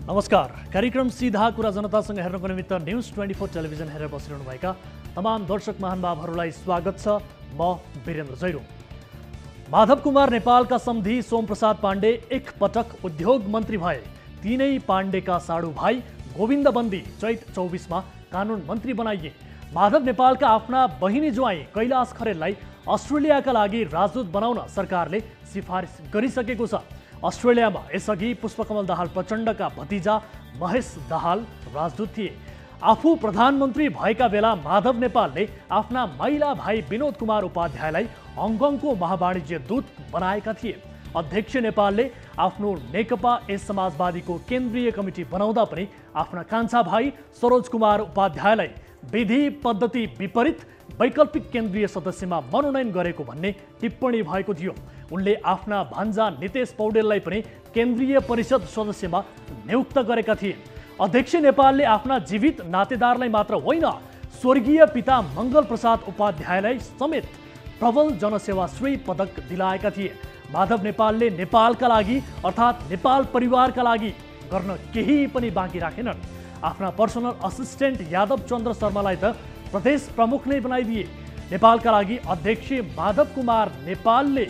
नमस्कार। कार्यक्रम सीधा कुरा जनतासँग हेर्नको निमित्त न्यूज 24 टेलिभिजन हेरेर बसिरहनुभएका तमाम दर्शक महानुभावहरूलाई स्वागत छ। म वीरेन्द्र जैरो। माधव कुमार नेपालका सम्धी सोमप्रसाद पाण्डे एक पटक उद्योग मन्त्री भए। तीनै पाण्डेका साडू भाइ गोविन्द बन्दी चैत 24 मा कानुन मन्त्री बनाइए। माधव नेपालका आफ्ना बहिनी ज्वाइँ कैलाश खरेललाई अस्ट्रेलियाका लागि राजदूत बनाउन सरकारले सिफारिस गरिसकेको छ। अस्ट्रेलियामा यसअघि पुष्पकमल दाहाल प्रचण्डका भतिजा महेश दाहाल राजदूत थिए। आफू प्रधानमन्त्री भएका बेला माधव नेपालले आफ्ना माइला भाइ विनोद कुमार उपाध्यायलाई हङकङको महावाणिज्य दूत बनाएका थिए। अध्यक्ष नेपालले आफ्नो नेकपा समाजवादीको केन्द्रीय कमिटी बनाउँदा पनि आफ्ना कान्छा भाइ सरोज कुमार उपाध्यायलाई विधि पद्धति विपरीत वैकल्पिक केन्द्रीय सदस्यमा मनोनयन गरेको भन्ने टिप्पणी भएको थियो। उनले आफ्ना भान्जा नितेश पौडेललाई पनि केन्द्रीय परिषद सदस्यमा नियुक्त गरेका थिए। अध्यक्ष नेपालले आफ्ना जीवित नातेदारलाई मात्र होइन, स्वर्गीय पिता मङ्गल प्रसाद उपाध्यायलाई समेत प्रबल जनसेवाश्री पदक दिलाएका थिए। माधव नेपालले नेपालका लागि अर्थात् नेपाल परिवारका लागि गर्न केही पनि बाँकी राखेनन्। आफ्ना पर्सनल असिस्टेन्ट यादव चन्द्र शर्मालाई त प्रदेश प्रमुख नै बनाइदिए। नेपालका लागि अध्यक्ष माधव कुमार नेपालले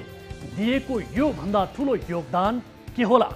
दिएको यो भन्दा ठुलो योगदान के होला?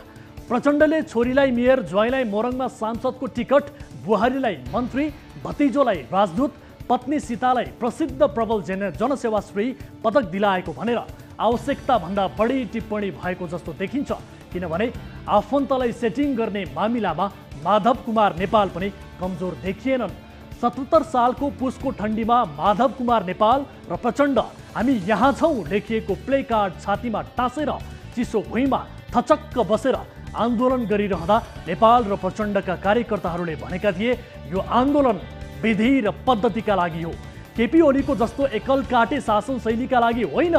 प्रचण्डले छोरीलाई मेयर, ज्वाइँलाई मोरङमा सांसदको टिकट, बुहारीलाई मन्त्री, भतिजोलाई राजदूत, पत्नी सीतालाई प्रसिद्ध प्रबल जनसेवाश्री पदक दिलाएको भनेर आवश्यकता भन्दा बढी टिप्पणी भएको जस्तो देखिन्छ। किनभने आफन्तलाई सेटिङ गर्ने मामिलामा माधव कुमार नेपाल पनि कमजोर देखिएनन्। 77 सालको पुसको ठण्डीमा माधव कुमार नेपाल र प्रचण्ड हामी यहाँ छौँ लेखिएको प्ले कार्ड छातीमा टाँसेर चिसो भुइँमा थचक्क बसेर आन्दोलन गरिरहँदा नेपाल र प्रचण्डका कार्यकर्ताहरूले भनेका थिए यो आन्दोलन विधि र पद्धतिका लागि हो। केपी ओलीको जस्तो एकल काटे शासन शैलीका लागि होइन।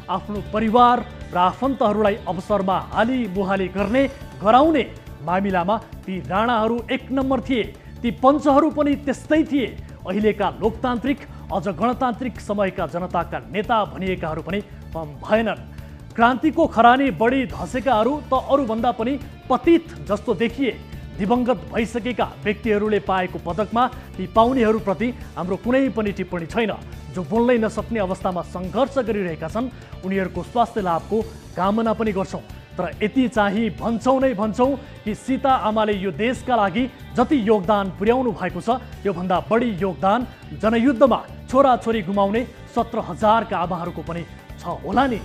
आफ्नो परिवार र आफन्तहरूलाई अवसरमा हाली मुहाली गर्ने गराउने मामिलामा ती राणाहरू एक नम्बर थिए। ती पञ्चहरू पनि त्यस्तै थिए। अहिलेका लोकतान्त्रिक अझ गणतान्त्रिक समयका जनताका नेता भनिएकाहरू पनि कम भएनन्। क्रान्तिको खरानी बढी धसेकाहरू त अरूभन्दा पनि पतित जस्तो देखिए। दिवंगत भइसकेका व्यक्तिहरूले पाएको पदकमा ती पाउनेहरूप्रति हाम्रो कुनै पनि टिप्पणी छैन। जो बोल्नै नसक्ने अवस्थामा सङ्घर्ष गरिरहेका छन् उनीहरूको स्वास्थ्य लाभको कामना पनि गर्छौँ। तर यति चाहिँ भन्छौँ नै भन्छौँ कि सीता आमाले यो देशका लागि जति योगदान पुर्याउनु भएको छ योभन्दा बढी योगदान जनयुद्धमा छोराछोरी गुमाउने 17,000 का आमाहरूको पनि छ होला नि।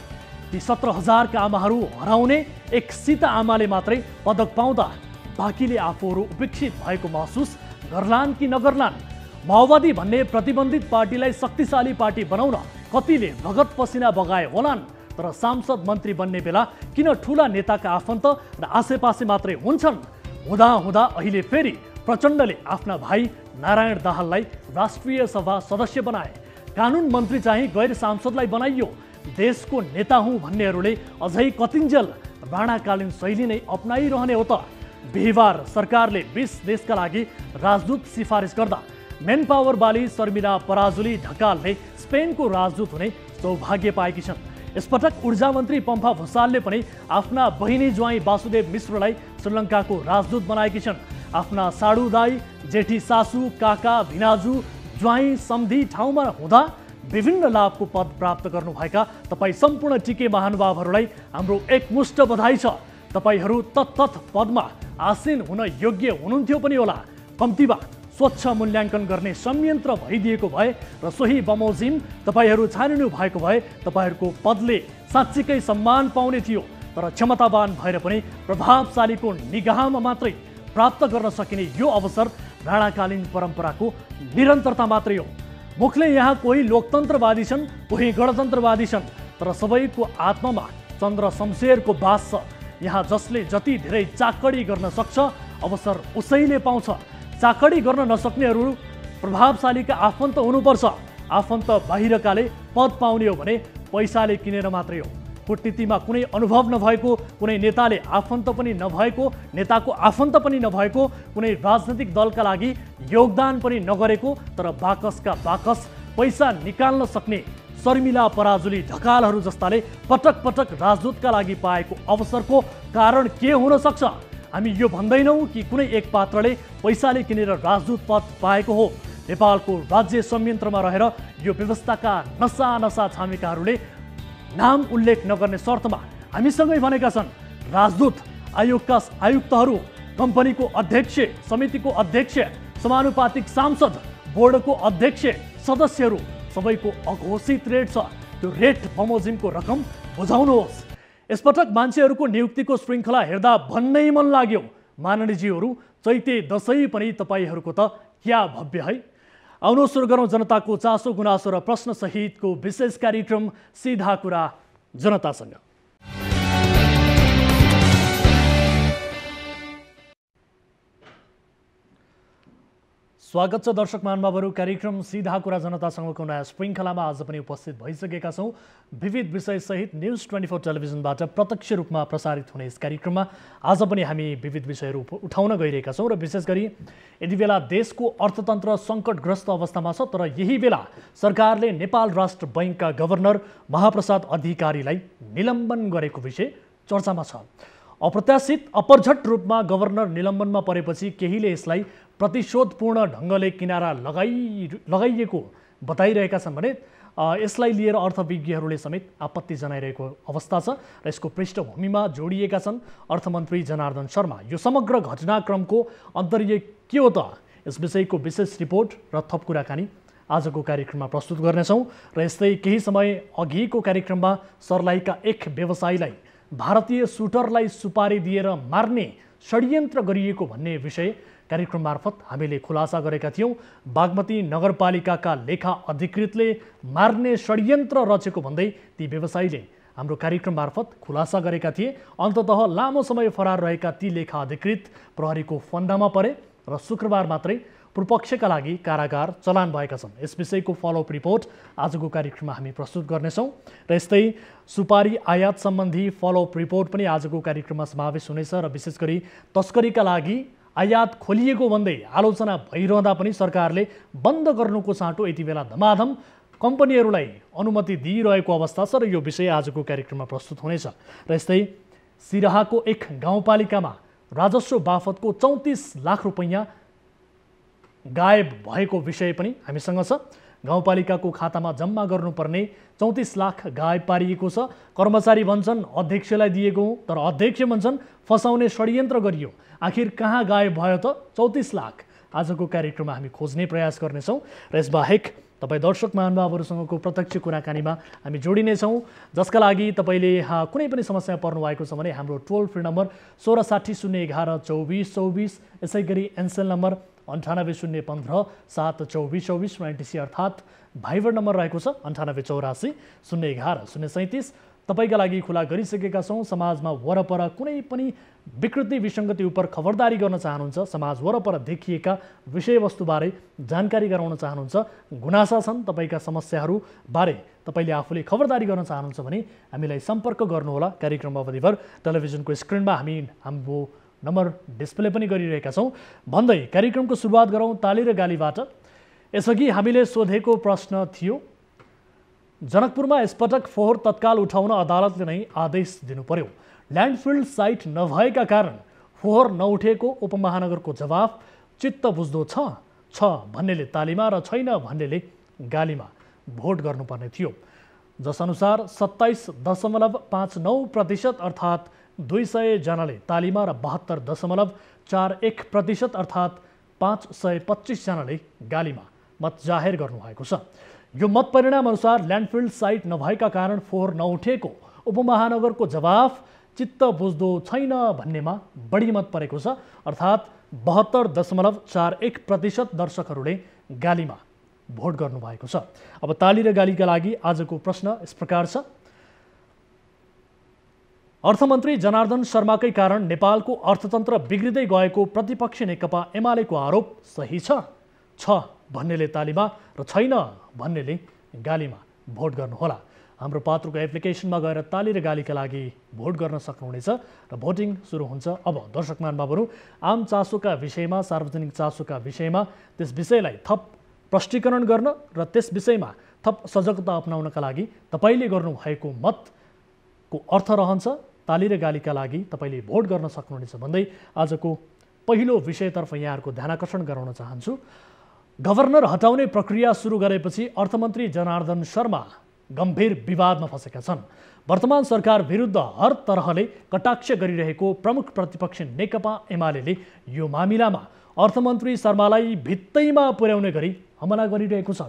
ती 17,000 का आमाहरू हराउने एक सीता आमाले मात्रै पदक पाउँदा बाँकीले आफूहरू उपेक्षित भएको महसुस गर्लान् कि नगर्लान्? माओवादी भन्ने प्रतिबन्धित पार्टीलाई शक्तिशाली पार्टी बनाउन कतिले रगत पसिना बगाए होलान्। तर सांसद मन्त्री बन्ने बेला किन ठुला नेताका आफन्त र आसेपासे मात्रै हुन्छन्? हुँदा हुँदा अहिले फेरि प्रचण्डले आफ्ना भाइ नारायण दाहाललाई राष्ट्रिय सभा सदस्य बनाए। कानुन मन्त्री चाहिँ गैर सांसदलाई बनाइयो। देशको नेता हुँ भन्नेहरूले अझै कतिन्जेल राणाकालीन शैली नै अपनाइरहने हो त? बिहिबार सरकारले 20 देशका लागि राजदूत सिफारिस गर्दा मेन पावर बाली शर्मिला पराजुली ढकालले स्पेनको राजदूत हुने सौभाग्य पाएकी छन्। यसपटक ऊर्जा मन्त्री पम्फा भुसालले पनि आफ्ना बहिनी ज्वाइँ वासुदेव मिश्रलाई श्रीलङ्काको राजदूत बनाएकी छन्। आफ्ना साडू दाई, जेठी सासू, काका, भिनाजु, ज्वाइँ सम्धी ठाउँमा हुँदा विभिन्न लाभको पद प्राप्त गर्नुभएका तपाईँ सम्पूर्ण टिके महानुभावहरूलाई हाम्रो एकमुष्ट बधाई छ। तपाईँहरू तत्तत पदमा आसीन हुन योग्य हुनुहुन्थ्यो पनि होला। कम्तीमा स्वच्छ मूल्याङ्कन गर्ने संयन्त्र भइदिएको भए र सोही बमोजिम तपाईँहरू छानिनु भएको भए तपाईँहरूको पदले साँच्चीकै सम्मान पाउने थियो। तर क्षमतावान भएर पनि प्रभावशालीको निगाहमा मात्रै प्राप्त गर्न सकिने यो अवसर राणाकालीन परम्पराको निरन्तरता मात्रै हो। मुखले यहाँ कोही लोकतन्त्रवादी छन्, कोही गणतन्त्रवादी छन्, तर सबैको आत्मामा चन्द्र शमशेरको बास छ। यहाँ जसले जति धेरै चाकडी गर्न सक्छ अवसर उसैले पाउँछ। चाकडी गर्न नसक्नेहरू प्रभावशालीका आफन्त हुनुपर्छ। आफन्त बाहिरकाले पद पाउने हो भने पैसाले किनेर मात्रै हो। कूटनीतिमा कुनै अनुभव नभएको, कुनै नेताले आफन्त पनि नभएको, नेताको आफन्त पनि नभएको, कुनै राजनैतिक दलका लागि योगदान पनि नगरेको तर बाकसका बाकस पैसा निकाल्न सक्ने शर्मिला पराजुली ढकालहरू जस्ताले पटक पटक राजदूतका लागि पाएको अवसरको कारण के हुन सक्छ? हामी यो भन्दैनौँ कि कुनै एक पात्रले पैसाले किनेर राजदूत पद पाएको हो। नेपालको राज्य संयन्त्रमा रहेर यो व्यवस्थाका नसा छामेकाहरूले नाम उल्लेख नगर्ने शर्तमा हामीसँगै भनेका छन् राजदूत आयोगका आयुक्तहरू, कम्पनीको अध्यक्ष, समितिको अध्यक्ष, समानुपातिक सांसद, बोर्डको अध्यक्ष, सदस्यहरू सबैको अघोषित रेट छ। त्यो रेट बमोजिमको रकम बुझाउनुहोस्। यसपटक मान्छेहरूको नियुक्तिको श्रृङ्खला हेर्दा भन्नै मन लाग्यो, माननीयजीहरू चैते दशैं पनि तपाईँहरूको त क्या भव्य है। आउनु सुरु गरौँ जनताको चासो गुनासो र प्रश्न सहितको विशेष कार्यक्रम सीधा कुरा जनतासँग। स्वागत छ दर्शक महानुभावहरू। कार्यक्रम सीधा कुरा जनतासँगको नयाँ श्रृङ्खलामा आज पनि उपस्थित भइसकेका छौँ। विविध विषयसहित न्युज 24 टेलिभिजनबाट प्रत्यक्ष रूपमा प्रसारित हुने यस कार्यक्रममा आज पनि हामी विविध विषयहरू उठाउन गइरहेका छौँ र विशेष गरी यति बेला देशको अर्थतन्त्र सङ्कटग्रस्त अवस्थामा छ, तर यही बेला सरकारले नेपाल राष्ट्र बैङ्कका गभर्नर महाप्रसाद अधिकारीलाई निलम्बन गरेको विषय चर्चामा छ। अप्रत्याशित अपरझट रूपमा गभर्नर निलम्बनमा परेपछि केहीले यसलाई प्रतिशोधपूर्ण ढङ्गले किनारा लगाइएको बताइरहेका छन् भने यसलाई लिएर अर्थविज्ञहरूले समेत आपत्ति जनाइरहेको अवस्था छ र यसको पृष्ठभूमिमा जोडिएका छन् अर्थमन्त्री जनार्दन शर्मा। यो समग्र घटनाक्रमको अन्तर्य के हो त, यस विषयको विशेष रिपोर्ट र थप कुराकानी आजको कार्यक्रममा प्रस्तुत गर्नेछौँ र यस्तै केही समय अघिको कार्यक्रममा सर्लाहीका एक व्यवसायीलाई भारतीय सुटरलाई सुपारी दिएर मार्ने षड्यन्त्र गरिएको भन्ने विषय कार्यक्रम मार्फत हामीले खुलासा गरेका थियौँ। बागमती नगरपालिकाका लेखा अधिकृतले मार्ने षड्यन्त्र रचेको भन्दै ती व्यवसायीले हाम्रो कार्यक्रम मार्फत खुलासा गरेका थिए। अन्ततः लामो समय फरार रहेका ती लेखा अधिकृत प्रहरीको फन्दामा परे र शुक्रबार मात्रै पूर्वपक्षका लागि कारागार चलान भएका छन्। यस विषयको फलोअप रिपोर्ट आजको कार्यक्रममा हामी प्रस्तुत गर्नेछौँ र यस्तै सुपारी आयात सम्बन्धी फलोअप रिपोर्ट पनि आजको कार्यक्रममा समावेश हुनेछ र विशेष गरी तस्करीका लागि आयात खोलिएको भन्दै आलोचना भइरहँदा पनि सरकारले बन्द गर्नुको साटो यति बेला धमाधम कम्पनीहरूलाई अनुमति दिइरहेको अवस्था छ र यो विषय आजको कार्यक्रममा प्रस्तुत हुनेछ। र यस्तै सिराहाको एक गाउँपालिकामा राजस्व बापतको 34 लाख रुपैयाँ गायब भएको विषय पनि हामीसँग छ। गाउँपालिकाको खातामा जम्मा गर्नुपर्ने 34 लाख गायब पारिएको छ। कर्मचारी भन्छन् अध्यक्षलाई दिएको हो, तर अध्यक्ष भन्छन् फसाउने षड्यन्त्र गरियो। आखिर कहाँ गायब भयो त 34 लाख? आजको कार्यक्रममा हामी खोज्ने प्रयास गर्नेछौँ र यसबाहेक तपाईँ दर्शक महानुभावहरूसँगको प्रत्यक्ष कुराकानीमा हामी जोडिनेछौँ, जसका लागि तपाईँले कुनै पनि समस्या पर्नु भएको छ भने हाम्रो टोल फ्री नम्बर 1660 011 2424, यसै गरी एनसेल नम्बर 98 015 7 24 24 र एनटिसी अर्थात् भाइबर नम्बर रहेको छ 98 84 011 037 तपाईँका लागि खुला गरिसकेका छौँ। समाजमा वरपर कुनै पनि विकृति विसङ्गति उप खबरदारी गर्न चाहनुहुन्छ, समाज वरपर देखिएका विषयवस्तुबारे जानकारी गराउन चाहनुहुन्छ, गुनासा छन् तपाईँका समस्याहरूबारे तपाईँले आफूले खबरदारी गर्न चाहनुहुन्छ भने हामीलाई सम्पर्क गर्नुहोला। कार्यक्रम अवधिभर टेलिभिजनको स्क्रिनमा हामी हाम्रो नम्बर डिस्प्ले पनि गरिरहेका छौँ। भन्दै कार्यक्रमको सुरुवात गरौँ ताली र गालीबाट। यसअघि हामीले सोधेको प्रश्न थियो, जनकपुरमा यसपटक फोहोर तत्काल उठाउन अदालतले नै आदेश दिनु पर्यो। ल्यान्डफिल्ड साइट नभएका कारण फोहोर नउठेको उपमहानगरको जवाफ चित्त बुझ्दो छ भन्नेले तालीमा र छैन भन्नेले गालीमा भोट गर्नुपर्ने थियो। जसअनुसार 27.59% अर्थात् 200 जनाले तालीमा र 72.41% अर्थात् 525 जनाले गालीमा मत जाहेर गर्नुभएको छ। यो मत परिणाम अनुसार ल्यान्डफिल्ड साइट नभएका कारण फोहोर नउठेको उपमहानगरको जवाफ चित्त बुझ्दो छैन भन्नेमा बढी मत परेको छ, अर्थात् 72.41% दर्शकहरूले गालीमा भोट गर्नुभएको छ। अब ताली र गालीका लागि आजको प्रश्न यस प्रकार छ, अर्थमन्त्री जनार्दन शर्माकै कारण नेपालको अर्थतन्त्र बिग्रिँदै गएको प्रतिपक्ष नेकपा एमालेको आरोप सही छ भन्नेले तालीमा र छैन भन्नेले गालीमा भोट गर्नुहोला। हाम्रो पात्रको एप्लिकेसनमा गएर ताली र गालीका लागि भोट गर्न सक्नुहुनेछ र भोटिङ सुरु हुन्छ। अब दर्शक महानुभावहरू, आम चासोका विषयमा, सार्वजनिक चासोका विषयमा त्यस विषयलाई थप प्रष्टीकरण गर्न र त्यस विषयमा थप सजगता अपनाउनका लागि तपाईँले गर्नुभएको मतको अर्थ रहन्छ ताली र गालीका लागि तपाईँले भोट गर्न सक्नुहुनेछ भन्दै आजको पहिलो विषयतर्फ यहाँहरूको ध्यानाकर्षण गराउन चाहन्छु। गभर्नर हटाउने प्रक्रिया सुरु गरेपछि अर्थमन्त्री जनार्दन शर्मा गम्भीर विवादमा फँसेका छन्। वर्तमान सरकार विरुद्ध हर तरहले कटाक्ष गरिरहेको प्रमुख प्रतिपक्ष नेकपा एमाले यो मामिलामा अर्थमन्त्री शर्मालाई भित्तैमा पुर्याउने गरी हमला गरिरहेको छ।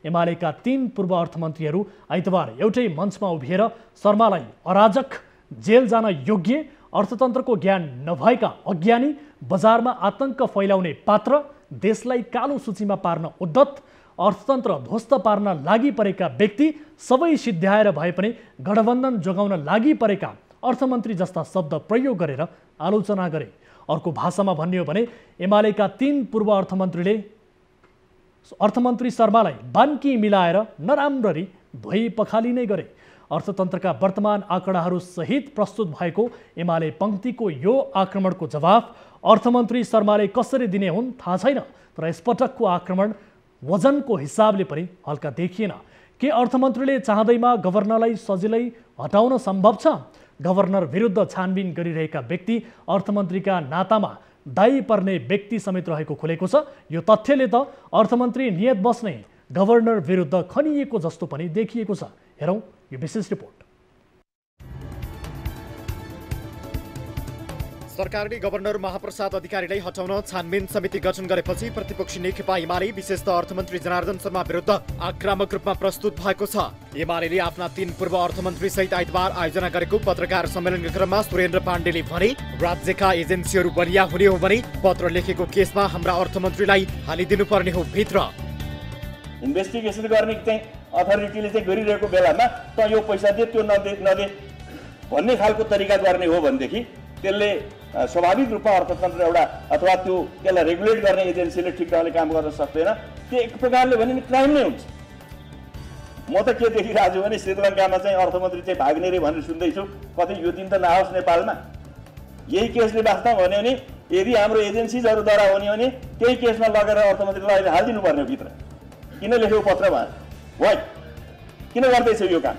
एमालेका 3 पूर्व अर्थमन्त्रीहरू आइतबार एउटै मञ्चमा उभिएर शर्मालाई अराजक, जेल जान योग्य, अर्थतन्त्रको ज्ञान नभएका अज्ञानी, बजारमा आतंक फैलाउने पात्र, देशलाई कालो सूचीमा पार्न उद्धत, अर्थतन्त्र ध्वस्त पार्न लागि परेका व्यक्ति, सबै सिद्ध्याएर भए पनि गठबन्धन जोगाउन लागि परेका अर्थमन्त्री जस्ता शब्द प्रयोग गरेर आलोचना गरे। अर्को भाषामा भन्ने हो भने एमालेका 3 पूर्व अर्थमन्त्रीले अर्थमन्त्री शर्मालाई बान्की मिलाएर नराम्ररी धोइ पखाली नै गरे। अर्थतन्त्रका वर्तमान आँकडाहरू सहित प्रस्तुत भएको एमाले पङ्क्तिको यो आक्रमणको जवाफ अर्थमन्त्री शर्माले कसरी दिने हुन् थाहा छैन, तर यसपटकको आक्रमण वजनको हिसाबले पनि हल्का देखिएन। के अर्थमन्त्रीले चाहँदैमा गभर्नरलाई सजिलै हटाउन सम्भव छ? गभर्नर विरुद्ध छानबिन गरिरहेका व्यक्ति अर्थमन्त्रीका नातामा दायी पर्ने व्यक्ति समेत रहेको खुलेको छ। यो तथ्यले त अर्थमन्त्री नियत बस्ने गभर्नर विरुद्ध खनिएको जस्तो पनि देखिएको छ। हेरौँ यो विशेष रिपोर्ट। सरकारले गभर्नर महाप्रसाद अधिकारीलाई हटाउन छानबिन समिति गठन गरेपछि प्रतिपक्षी नेकपा एमाले विशेषतः अर्थमन्त्री जनार्दन शर्मा विरुद्ध आक्रामक रूपमा प्रस्तुत भएको छ। एमाले आफ्ना 3 पूर्व अर्थमन्त्री सहित आइतबार आयोजना गरेको पत्रकार सम्मेलनको क्रममा सुरेन्द्र पाण्डेले भने राज्यका एजेन्सीहरू बलिया हुने हो भने पत्र लेखेको केसमा हाम्रा अर्थमन्त्रीलाई हालिदिनु पर्ने हो भित्र। इन्भेस्टिगेसन गर्ने चाहिँ अथोरिटीले चाहिँ गरिरहेको बेलामा त यो पैसा दे त्यो नदे भन्ने खालको तरिका गर्ने हो भनेदेखि त्यसले स्वाभाविक रूपमा अर्थतन्त्र एउटा अथवा त्यो त्यसलाई रेगुलेट गर्ने एजेन्सीले ठिक ढङ्गले काम गर्न सक्दैन। त्यो एक प्रकारले भने नि क्राइम नै हुन्छ। म त के देखिरहेको छु भने श्रीलङ्कामा चाहिँ अर्थमन्त्री चाहिँ भाग्ने रे भनेर सुन्दैछु। कतै यो दिन त नआओस् नेपालमा। यही केसले वास्तवमा भन्यो भने यदि हाम्रो एजेन्सिजहरूद्वारा हुने भने त्यही केसमा लगेर अर्थमन्त्रीलाई अहिले हालिदिनु पर्ने हो भित्र। किन लेखेको पत्रमा वाइ किन गर्दैछ यो काम?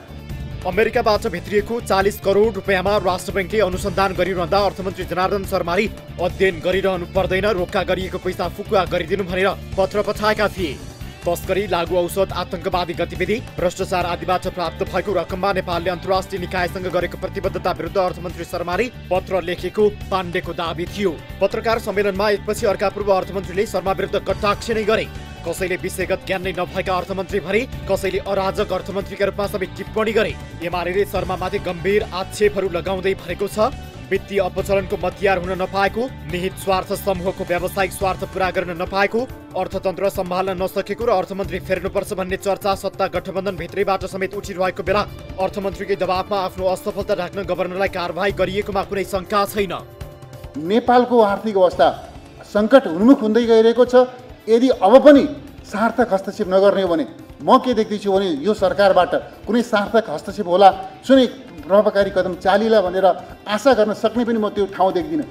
अमेरिकाबाट भित्रिएको 40 करोड रुपियाँमा राष्ट्र ब्याङ्कले अनुसन्धान गरिरहँदा अर्थमन्त्री जनार्दन शर्माले अध्ययन गरिरहनु पर्दैन, रोक्का गरिएको पैसा फुकुवा गरिदिनु भनेर पत्र पठाएका थिए। तस्करी, लागु औषध, आतंकवादी गतिविधि, भ्रष्टाचार आदिबाट प्राप्त भएको रकममा नेपालले अन्तर्राष्ट्रिय निकायसँग गरेको प्रतिबद्धता विरुद्ध अर्थमन्त्री शर्माले पत्र लेखेको पाण्डेको दाबी थियो। पत्रकार सम्मेलनमा एकपछि अर्का पूर्व अर्थमन्त्रीले शर्मा विरुद्ध कटाक्ष नै गरे। कसैले विषयगत ज्ञान नै नभएका अर्थमन्त्री भने, कसैले अराजक अर्थमन्त्रीका रूपमा समेत टिप्पणी गरे। एमाले शर्मामाथि गम्भीर आक्षेपहरू लगाउँदै भनेको छ वित्तीय अपचलनको मतियार हुन नपाएको, निहित स्वार्थ समूहको व्यावसायिक स्वार्थ पूरा गर्न नपाएको, अर्थतन्त्र सम्हाल्न नसकेको र अर्थमन्त्री फेर्नुपर्छ भन्ने चर्चा सत्ता गठबन्धन भित्रैबाट समेत उठिरहेको बेला अर्थमन्त्रीकै दबावमा आफ्नो असफलता ढाक्न गभर्नरलाई कारबाही गरिएकोमा कुनै शङ्का छैन। नेपालको आर्थिक अवस्था सङ्कट उन्मुख हुँदै गइरहेको छ। यदि अब पनि सार्थक हस्तक्षेप नगर्ने हो भने म के देख्दैछु भने यो सरकारबाट कुनै सार्थक हस्तक्षेप होला, कुनै प्रभावकारी कदम चालिला भनेर आशा गर्न सक्ने पनि म त्यो ठाउँ देख्दिनँ।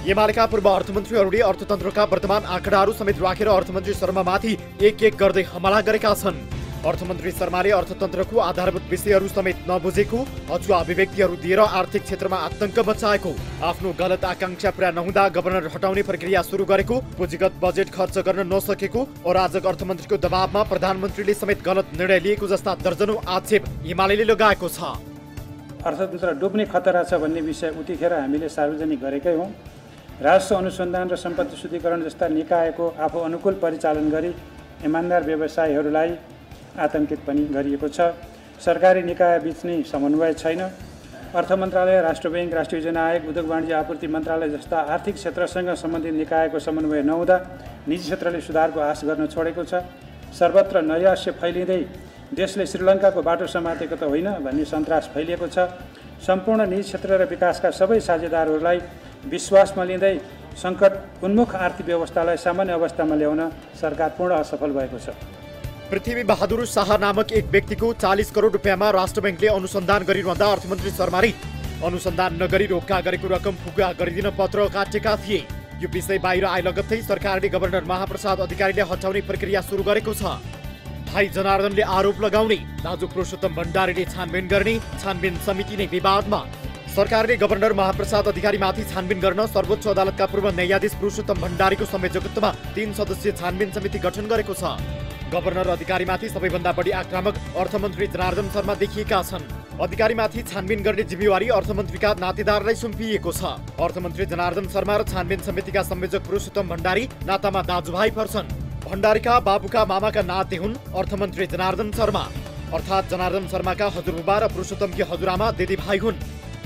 एमालेका पूर्व अर्थमन्त्रीहरूले अर्थतन्त्रका वर्तमान आँकडाहरू समेत राखेर अर्थमन्त्री शर्मामाथि एक गर्दै हमला गरेका छन्। अर्थमन्त्री शर्माले अर्थतन्त्रको आधारभूत विषयहरू समेत नबुझेको, अचुवा अभिव्यक्तिहरू दिएर आर्थिक क्षेत्रमा आतंक बचाएको, आफ्नो गलत आकांक्षा पूरा नहुँदा गभर्नर हटाउने प्रक्रिया सुरु गरेको, पुँजीगत बजेट खर्च गर्न नसकेको, अराजक अर्थमन्त्रीको दबावमा प्रधानमन्त्रीले समेत गलत निर्णय लिएको जस्ता दर्जनौं आक्षेप एमालेले लगाएको छ। अर्थतन्त्र डुब्ने खतरा छ भन्ने विषय उतिखेर हामीले सार्वजनिक गरेकै हौँ। राजस्व अनुसन्धान र सम्पत्ति शुद्धिकरण जस्ता निकायको आफू अनुकूल परिचालन गरी इमान्दार व्यवसायीहरूलाई आतंकित पनि गरिएको छ। सरकारी निकाय बीच नै समन्वय छैन। अर्थ मन्त्रालय, राष्ट्र ब्याङ्क, राष्ट्रिय योजना आयोग, उद्योग वाणिज्य आपूर्ति मन्त्रालय जस्ता आर्थिक क्षेत्रसँग सम्बन्धित निकायको समन्वय नहुँदा निजी क्षेत्रले सुधारको आश गर्न छोडेको छ। सर्वत्र नैराश्य फैलिँदै देशले श्रीलङ्काको बाटो समातेको त होइन भन्ने सन्तास फैलिएको छ। सम्पूर्ण निजी क्षेत्र र विकासका सबै साझेदारहरूलाई विश्वासमा लिँदै सङ्कट उन्मुख आर्थिक व्यवस्थालाई सामान्य अवस्थामा ल्याउन सरकार पूर्ण असफल भएको छ। पृथ्वी बहादुर शाह नामक एक व्यक्तिको 40 करोड रुपियाँमा राष्ट्र ब्याङ्कले अनुसन्धान गरिरहँदा अर्थमन्त्री शर्माले अनुसन्धान नगरी रोक्का गरेको रकम फुकुवा गरिदिन पत्र काटेका थिए। यो विषय बाहिर आए लगत्तै सरकारले गभर्नर महाप्रसाद अधिकारीले हटाउने प्रक्रिया सुरु गरेको छ। भाइ जनार्दनले आरोप लगाउने, दाजु पुरुषोत्तम भण्डारीले छानबिन गर्ने, छानबिन समिति नै विवादमा। सरकारले गभर्नर महाप्रसाद अधिकारीमाथि छानबिन गर्न सर्वोच्च अदालतका पूर्व न्यायाधीश पुरुषोत्तम भण्डारीको संयोजकत्वमा 3 सदस्यीय छानबिन समिति गठन गरेको छ। गभर्नर अधिकारीमाथि सबैभन्दा बढी आक्रामक अर्थमन्त्री जनार्दन शर्मा देखिएका छन्। अधिकारीमाथि छानबिन गर्ने जिम्मेवारी अर्थमन्त्रीका नातेदारलाई सुम्पिएको छ। अर्थमन्त्री जनार्दन शर्मा र छानबिन समितिका संयोजक पुरुषोत्तम भण्डारी नातामा दाजुभाइ पर्छन्। भण्डारीका बाबुका मामाका नाते हुन् अर्थमन्त्री जनार्दन शर्मा, अर्थात् जनार्दन शर्माका हजुरबुबा र पुरुषोत्तमकी हजुरआमा दिदीभाइ हुन्।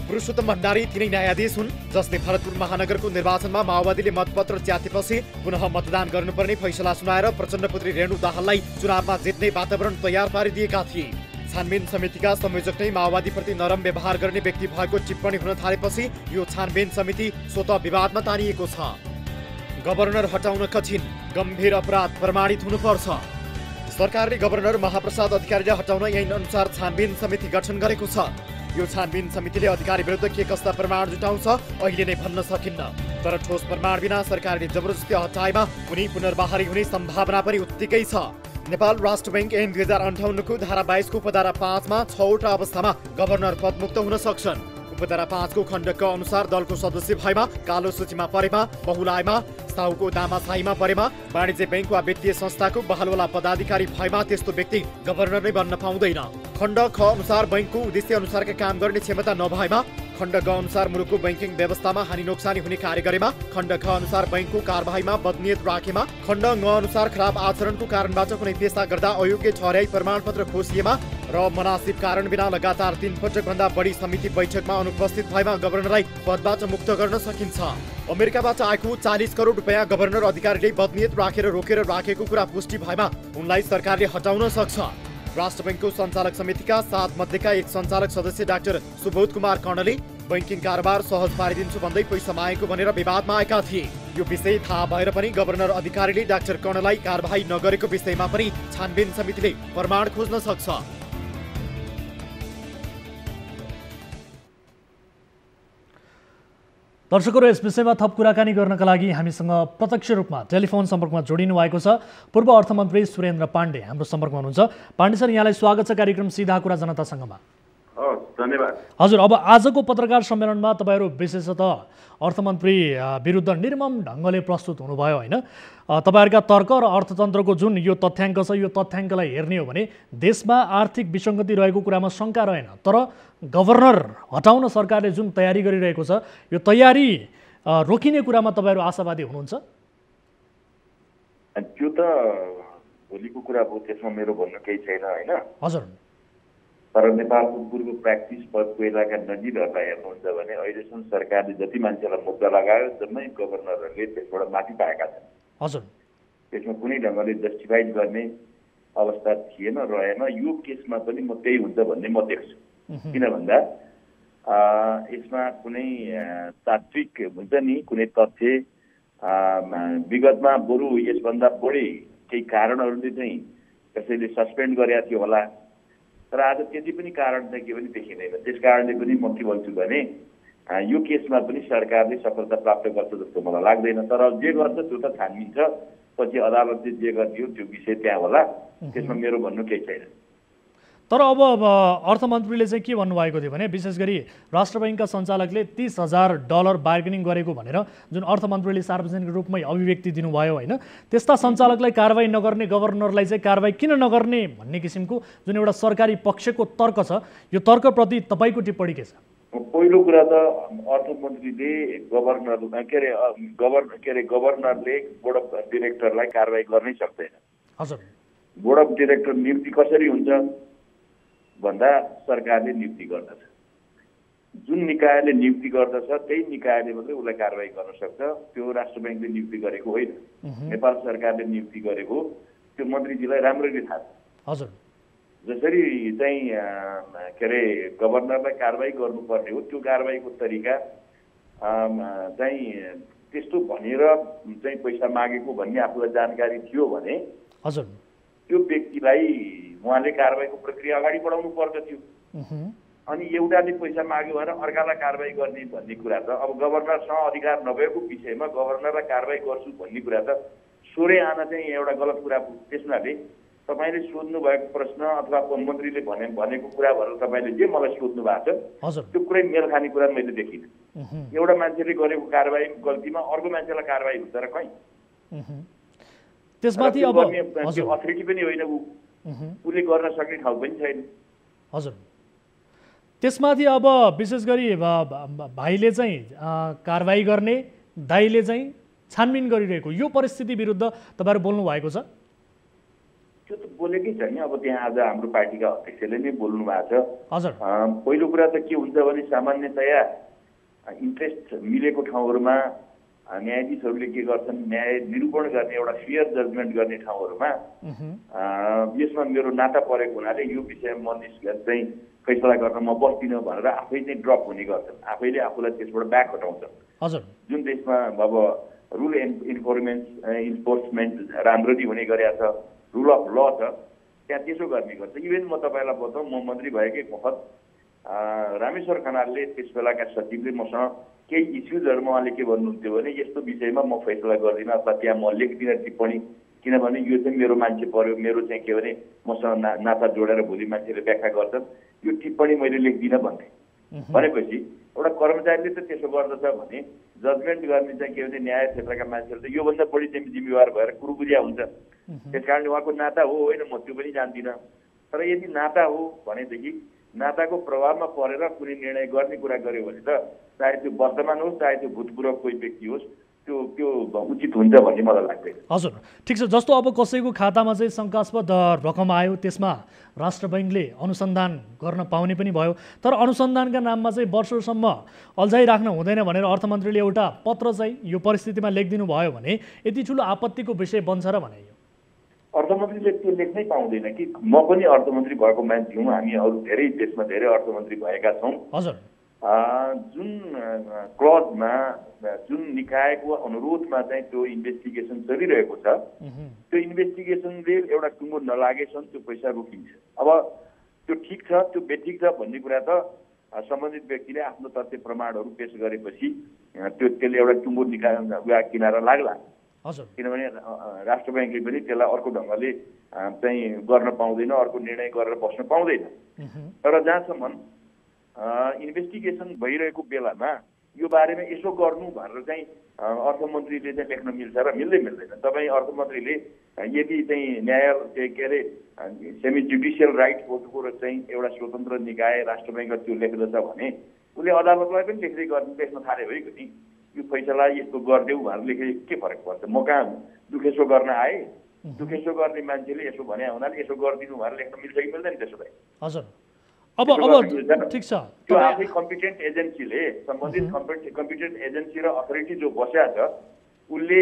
पुरुषोत्तम भण्डारी तिनै न्यायाधीश हुन् जसले भरतपुर महानगरको निर्वाचनमा माओवादीले मतपत्र च्यातेपछि पुनः मतदान गर्नुपर्ने फैसला सुनाएर प्रचण्डपुत्री रेणु दाहाललाई चुनावमा जित्ने वातावरण तयार पारिदिएका थिए। छानबिन समितिका संयोजक नै माओवादीप्रति नरम व्यवहार गर्ने व्यक्ति भएको टिप्पणी हुन थालेपछि यो छानबिन समिति स्वतः विवादमा तानिएको छ। गभर्नर हटाउन कठिन, गम्भीर अपराध प्रमाणित हुनुपर्छ। सरकारले गभर्नर महाप्रसाद अधिकारीलाई हटाउन ऐन अनुसार छानबिन समिति गठन गरेको छ। यो छानबिन समितिले अधिकारी विरुद्ध के कस्ता प्रमाण जुटाउँछ अहिले नै भन्न सकिन्न। तर ठोस प्रमाण बिना सरकारले जबरजस्ती हटाएमा कुनै पुनर्बहाली हुने सम्भावना पनि उत्तिकै छ। नेपाल राष्ट्र बैंक ऐन 2058 को धारा 22 को उपधारा 5 मा 6वटा अवस्थामा गभर्नर पदमुक्त हुन सक्छन्। उपधारा 5 को खण्ड क अनुसार दलको सदस्य भएमा, कालो सूचीमा परेमा, बहुलायमा, साहुको दामासाहीमा परेमा, वाणिज्य बैंक वा वित्तीय संस्थाको बहालवाला पदाधिकारी भएमा त्यस्तो व्यक्ति गभर्नर नै बन्न पाउँदैन। खण्ड ख अनुसार बैंकको उद्देश्य अनुसारका काम गर्ने क्षमता नभएमा, खण्ड ग अनुसार मुलुकको बैंकिङ व्यवस्थामा हानि नोक्सानी हुने कार्य गरेमा, खण्ड ख अनुसार बैंकको कारबाहीमा बदनियत राखेमा, खण्ड ङ अनुसार खराब आचरणको कारणबाट कुनै पेशा गर्दा अयोग्य ठहर्याई प्रमाणपत्र खोसिएमा र मनासिब कारण बिना लगातार 3 पटकभन्दा बढी समिति बैठकमा अनुपस्थित भएमा गभर्नरलाई पदबाट मुक्त गर्न सकिन्छ। अमेरिकाबाट आएको 40 करोड रुपैयाँ गभर्नर अधिकारीले बदनियत राखेर रोकेर राखेको कुरा पुष्टि भएमा उनलाई सरकारले हटाउन सक्छ। राष्ट्र बैंकको सञ्चालक समितिका 7 मध्येका एक सञ्चालक सदस्य डाक्टर सुबोध कुमार कर्णले बैंकिङ कारोबार सहज पारिदिन्छु भन्दै पैसा मागेको भनेर विवादमा आएका थिए। यो विषय थाहा भएर पनि गभर्नर अधिकारीले डाक्टर कर्णलाई कारबाही नगरेको विषयमा पनि छानबिन समितिले प्रमाण खोज्न सक्छ। दर्शकहरू, यस विषयमा थप कुराकानी गर्नका लागि हामीसँग प्रत्यक्ष रूपमा टेलिफोन सम्पर्कमा जोडिनु भएको छ पूर्व अर्थमन्त्री सुरेन्द्र पाण्डे हाम्रो सम्पर्कमा हुनुहुन्छ। पाण्डे सर, यहाँलाई स्वागत छ कार्यक्रम सीधा कुरा जनतासँगमा। धन्यवाद। हजुर, अब आजको पत्रकार सम्मेलनमा तपाईँहरू विशेषतः अर्थमन्त्री विरुद्ध निर्मम ढङ्गले प्रस्तुत हुनुभयो होइन? तपाईँहरूका तर्क र अर्थतन्त्रको जुन यो तथ्याङ्क छ, यो तथ्याङ्कलाई हेर्ने हो भने देशमा आर्थिक विसङ्गति रहेको कुरामा शङ्का रहेन। तर गभर्नर हटाउन सरकारले जुन तयारी गरिरहेको छ, यो तयारी रोकिने कुरामा तपाईँहरू आशावादी हुनुहुन्छ? त्यो त भोलिको कुरा हो, त्यसमा मेरो भन्नु केही छैन होइन। हजुर, तर नेपालको पूर्व प्र्याक्टिस पहिलाका नजिरहरूलाई हेर्नुहुन्छ भने अहिलेसम्म सरकारले जति मान्छेलाई मुद्दा लगायो जम्मै गभर्नरहरूले त्यसबाट माथि पाएका छन्। हजुर, त्यसमा कुनै ढङ्गले जस्टिफाइड गर्ने अवस्था थिएन, रहेन। यो केसमा पनि म त्यही हुन्छ भन्ने म देख्छु। किन भन्दा यसमा कुनै तात्विक हुन्छ नि, कुनै तथ्य विगतमा बरु यसभन्दा बढी केही कारणहरूले चाहिँ कसैले सस्पेन्ड गरेका थियो होला, तर आज त्यति पनि कारण चाहिँ के पनि देखिँदैन। त्यस कारणले पनि म के भन्छु भने यो केसमा पनि सरकारले सफलता प्राप्त गर्छ जस्तो मलाई लाग्दैन। तर जे गर्छ त्यो त छानबिन छ, पछि अदालतले जे गरिदियो त्यो विषय त्यहाँ होला, त्यसमा मेरो भन्नु केही छैन। तर अब अर्थमन्त्रीले चाहिँ के भन्नुभएको थियो भने विशेष गरी राष्ट्र बैंकका सञ्चालकले $30,000 बार्गेनिङ गरेको भनेर जुन अर्थमन्त्रीले सार्वजनिक रूपमै अभिव्यक्ति दिनुभयो होइन, त्यस्ता सञ्चालकलाई कारबाही नगर्ने, गभर्नरलाई चाहिँ कारबाही किन नगर्ने भन्ने किसिमको जुन एउटा सरकारी पक्षको तर्क छ, यो तर्कप्रति तपाईँको टिप्पणी के छ? पहिलो कुरा त अर्थमन्त्रीले गभर्नरले बोर्ड अफ डिरेक्टरलाई कारबाही गर्नै सक्दैन। हजुर, बोर्ड अफ डिरेक्टर नियुक्ति कसरी हुन्छ भन्दा सरकारले नियुक्ति गर्दछ। जुन निकायले नियुक्ति गर्दछ त्यही निकायले मात्रै उसलाई कारबाही गर्न सक्छ। त्यो राष्ट्र बैंकले नियुक्ति गरेको होइन, नेपाल सरकारले नियुक्ति गरेको त्यो मन्त्रीजीलाई राम्ररी थाहा छ। हजुर, जसरी चाहिँ गभर्नरलाई कारबाही गर्नुपर्ने हो, त्यो कारबाहीको तरिका चाहिँ त्यस्तो भनेर चाहिँ पैसा मागेको भन्ने आफूलाई जानकारी थियो भने हजुर, त्यो व्यक्तिलाई उहाँले कारबाहीको प्रक्रिया अगाडि बढाउनु पर्दथ्यो। अनि एउटाले पैसा माग्यो भनेर अर्कालाई कारबाही गर्ने भन्ने कुरा त अब गभर्नरसँग अधिकार नभएको विषयमा गभर्नरलाई कारबाही गर्छु भन्ने कुरा त सोरे आना चाहिँ एउटा गलत कुरा। त्यसमाले तपाईँले सोध्नु भएको प्रश्न अथवा मन्त्रीले भनेको कुरा भएर तपाईँले जे मलाई सोध्नु भएको छ त्यो कुरै मेल खाने कुरा मैले देखिनँ। एउटा मान्छेले गरेको कारबाही गल्तीमा अर्को मान्छेलाई कारबाही हुन्छ र कहीँ त्यसमाथि अब अथोरिटी पनि होइन, उसले गर्न सक्ने ठाउँ पनि छैन। हजुर, त्यसमाथि अब विशेष गरी भाइले चाहिँ कारबाही गर्ने, दाइले चाहिँ छानबिन गरिरहेको यो परिस्थिति विरुद्ध तपाईँहरू बोल्नु भएको छ? त्यो त बोलेकै छ नि। अब त्यहाँ आज हाम्रो पार्टीका अध्यक्षले नै बोल्नु भएको छ। हजुर, पहिलो कुरा त के हुन्छ भने सामान्यतया इन्ट्रेस्ट मिलेको ठाउँहरूमा न्यायाधीशहरूले के गर्छन्, न्याय निरूपण गर्ने एउटा फेयर जजमेन्ट गर्ने ठाउँहरूमा यसमा मेरो नाता परेको हुनाले यो विषयमा म चाहिँ फैसला गर्न म बस्दिनँ भनेर आफै नै ड्रप हुने गर्छन्, आफैले आफूलाई त्यसबाट ब्याक हटाउँछन्। हजुर, जुन देशमा अब रुल इन्फोर्समेन्ट राम्ररी हुने गरेका छ, रुल अफ ल छ, त्यहाँ त्यसो गर्ने गर्छ। इभेन म तपाईँलाई बताउँ, म मन्त्री भएकै वखत रामेश्वर खनालले त्यस बेलाका सचिवले मसँग केही इस्युजहरूमा उहाँले के भन्नुहुन्थ्यो भने यस्तो विषयमा म फैसला गर्दिनँ अथवा त्यहाँ म लेख्दिनँ टिप्पणी, किनभने यो चाहिँ मेरो मान्छे पर्यो, मेरो चाहिँ के भने मसँग नाता जोडेर भोलि मान्छेले व्याख्या गर्छन्, यो टिप्पणी मैले लेख्दिनँ भन्थे। भनेपछि एउटा कर्मचारीले त त्यसो गर्दछ भने जजमेन्ट गर्ने चाहिँ के भने न्याय क्षेत्रका मान्छेहरू त योभन्दा बढी चाहिँ जिम्मेवार भएर कुरुबुझिया हुन्छ। त्यस कारणले उहाँको नाता हो होइन, म त्यो पनि जान्दिनँ। तर यदि नाता हो भनेदेखि नाताको प्रभावमा परेर कुनै निर्णय गर्ने कुरा गर्यो भने त चाहे त्यो वर्तमान होस् चाहे त्यो भूतपूर्व कोही व्यक्ति होस् त्यो उचित हुन्छ भन्ने मलाई लाग्दैन। हजुर, ठिक छ। जस्तो अब कसैको खातामा चाहिँ शङ्कास्पद रकम आयो, त्यसमा राष्ट्र बैङ्कले अनुसन्धान गर्न पाउने पनि भयो, तर अनुसन्धानका नाममा चाहिँ वर्षौँसम्म अल्झाइराख्न हुँदैन भनेर अर्थमन्त्रीले एउटा पत्र चाहिँ यो परिस्थितिमा लेखिदिनु भयो भने यति ठुलो आपत्तिको विषय बन्छ र भने यो अर्थमन्त्रीले त्यो लेख्नै पाउँदैन कि। म पनि अर्थमन्त्री भएको मान्छे हुँ, हामी अरू धेरै देशमा धेरै अर्थमन्त्री भएका छौँ। हजुर, जुन क्लजमा जुन निकायको अनुरोधमा चाहिँ त्यो इन्भेस्टिगेसन चलिरहेको छ, त्यो इन्भेस्टिगेसनले एउटा टुङ्गो नलागेसम्म त्यो पैसा रोकिन्छ। अब त्यो ठिक छ त्यो बेठिक छ भन्ने कुरा त सम्बन्धित व्यक्तिले आफ्नो तथ्य प्रमाणहरू पेश गरेपछि त्यसले एउटा टुङ्गो किनारा लाग्ला। किनभने राष्ट्र ब्याङ्कले पनि त्यसलाई अर्को ढङ्गले चाहिँ गर्न पाउँदैन, अर्को निर्णय गरेर बस्न पाउँदैन। तर जहाँसम्म इन्भेस्टिगेसन भइरहेको बेलामा यो बारेमा यसो गर्नु भनेर चाहिँ अर्थमन्त्रीले चाहिँ लेख्न मिल्छ र मिल्दैन। तपाईँ अर्थमन्त्रीले यदि चाहिँ न्यायालय के अरे सेमी जुडिसियल राइट कोर्टको चाहिँ एउटा स्वतन्त्र निकाय राष्ट्र ब्याङ्कले त्यो लेख्दछ भने उसले अदालतलाई पनि लेख्न थाले भइगयो नि, यो फैसला यस्तो गरिदेऊ भनेर लेखे के फरक पर्छ? म कहाँ दुखेसो गर्न आएँ, दुखेसो गर्ने मान्छेले यसो भने हुनाले यसो गरिदिनु भनेर लेख्न मिल्छ कि मिल्दैन त्यसो भए? हजुर, अब ठिक छ। त्यो आफै कम्पिटेन्ट एजेन्सीले सम्बन्धित कम्पिटेन्ट एजेन्सी र अथोरिटी जो बसेको छ उसले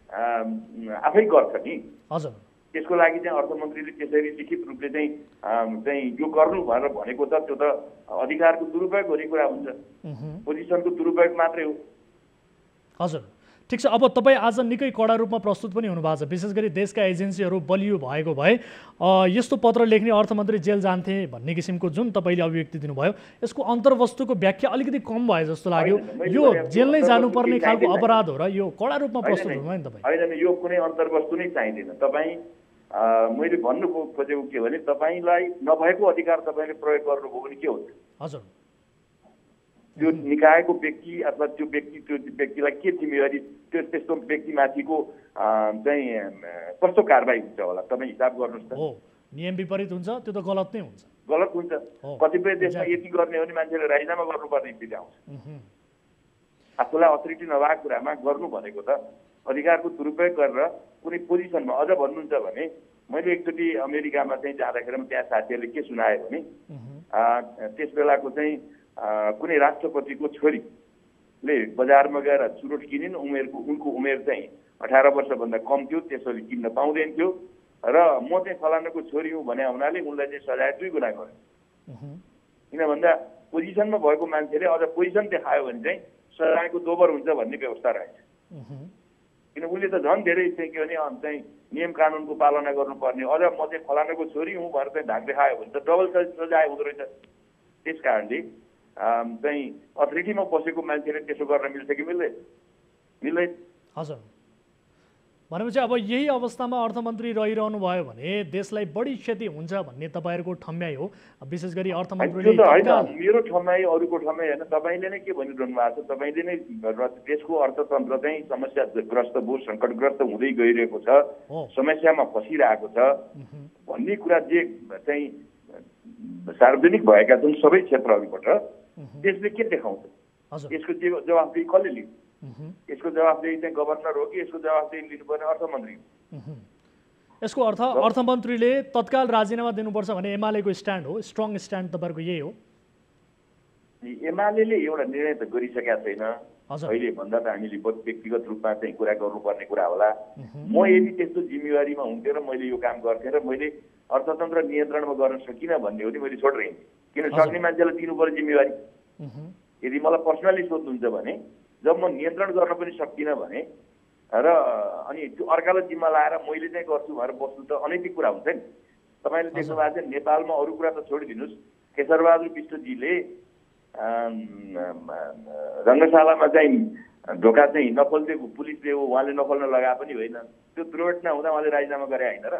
आफै गर्छ नि। हजुर, त्यसको लागि चाहिँ अर्थमन्त्रीले त्यसरी लिखित रूपले चाहिँ यो गर्नु भनेर भनेको त त्यो त अधिकारको दुरुपयोग हुने कुरा हुन्छ, पोजिसनको दुरुपयोग मात्रै हो। हजुर, ठिक छ। अब तपाईँ आज निकै कडा रूपमा प्रस्तुत पनि हुनुभएको छ, विशेष गरी देशका एजेन्सीहरू बलियो भएको भए यस्तो पत्र लेख्ने अर्थमन्त्री जेल जान्थे भन्ने किसिमको जुन तपाईँले अभिव्यक्ति दिनुभयो, यसको अन्तर्वस्तुको व्याख्या अलिकति कम भए जस्तो लाग्यो। यो जेल नै जानुपर्ने खालको अपराध हो र यो कडा रूपमा प्रस्तुत हुनुभयो नि तपाईँ। होइन, यो कुनै अन्तर्वस्तु नै चाहिँदैन। तपाईँ मैले भन्नु खोजेको के भने तपाईँलाई नभएको अधिकार तपाईँले प्रयोग गर्नुभयो भने के हुन्छ? हजुर, त्यो निकायको व्यक्ति अथवा त्यो व्यक्तिलाई के जिम्मेवारी, त्यस्तो व्यक्तिमाथिको चाहिँ कस्तो कारबाही हुन्छ होला तपाईँ हिसाब गर्नुहोस् त। हो, नियम विपरीत हुन्छ, त्यो त गलत नै हुन्छ। गलत हुन्छ। कतिपय देशमा यति गर्ने हो भने मान्छेले राजीनामा गर्नुपर्ने स्थिति आउँछ। आफूलाई अथोरिटी नभएको कुरामा गर्नु भनेको त अधिकारको दुरुपयोग गरेर कुनै पोजिसनमा। अझ भन्नुहुन्छ भने मैले एकचोटि अमेरिकामा चाहिँ जाँदाखेरि त्यहाँ साथीहरूले के सुनायो भने त्यस बेलाको चाहिँ कुनै राष्ट्रपतिको छोरीले बजारमा गएर चुरोट किनिन्, उनको उमेर चाहिँ 18 वर्षभन्दा कम थियो, त्यसरी किन्न पाउँदैन थियो र म चाहिँ फलानाको छोरी हुँ भने हुनाले उनलाई चाहिँ सजाय 2 गुणा गर्यो। किन भन्दा पोजिसनमा भएको मान्छेले अझ पोजिसन देखायो भने चाहिँ सजायको दोबर हुन्छ भन्ने व्यवस्था रहेछ। किन उसले त झन् धेरै चाहिँ के भने चाहिँ नियम कानुनको पालना गर्नुपर्ने, अझ म चाहिँ फलानाको छोरी हुँ भनेर चाहिँ ढाक देखायो भने त डबल सजाय हुँदो रहेछ। त्यस कारणले चाहिँ अथोरिटीमा बसेको मान्छेले त्यसो गर्न मिल्छ कि मिल्दैन? हजुर, भनेपछि अब यही अवस्थामा अर्थमन्त्री रहिरहनु भयो भने देशलाई बढी क्षति हुन्छ भन्ने तपाईँहरूको ठम्याइ हो। विशेष गरी अर्थमन्त्रीले त्यो त होइन, मेरो ठम्याइ अरूको ठम्याइ होइन। तपाईँले नै के भनिरहनु भएको छ, तपाईँले नै देशको अर्थतन्त्र चाहिँ समस्याग्रस्त भयो, सङ्कटग्रस्त हुँदै गइरहेको छ, समस्यामा फसिरहेको छ भन्ने कुरा जे चाहिँ सार्वजनिक भएका छन् सबै क्षेत्रहरूबाट त्यसले के देखाउँछ? यसको जवाफदेही कसले लिन्छ? यसको जवाफदेही चाहिँ गभर्नर हो कि यसको जवाफदेही लिनुपर्ने अर्थमन्त्री हो? यसको अर्थ अर्थमन्त्रीले तत्काल राजीनामा दिनुपर्छ भन्ने एमालेको स्ट्यान्ड हो, स्ट्रङ स्ट्यान्ड तपाईँहरूको यही हो? एमाले एउटा निर्णय त गरिसकेका छैन अहिले भन्दा त हामीले व्यक्तिगत रूपमा चाहिँ कुरा गर्नुपर्ने कुरा होला। म यदि त्यस्तो जिम्मेवारीमा हुन्थेँ र मैले यो काम गर्थेँ र मैले अर्थतन्त्र नियन्त्रणमा गर्न सकिनँ भन्ने हो भने मैले छोडेर हिँड्थेँ। किन सक्ने मान्छेलाई दिनु पर्यो जिम्मेवारी? यदि मलाई पर्सनली सोध्नुहुन्छ भने जब म नियन्त्रण गर्न पनि सक्दिनँ भने र अनि त्यो अर्कालाई जिम्मा लाएर मैले चाहिँ गर्छु भनेर बस्नु त अनैतिक कुरा हुन्छ नि। तपाईँले देख्नु भएको छ नेपालमा अरू कुरा त छोडिदिनुहोस्, केशरबहादुर विष्टजीले रङ्गशालामा चाहिँ ढोका चाहिँ नखोलिदिएको पुलिसले उहाँले नखोल्न लगाए पनि होइन, त्यो दुर्घटना हुँदा उहाँले राजीनामा गरे होइन र?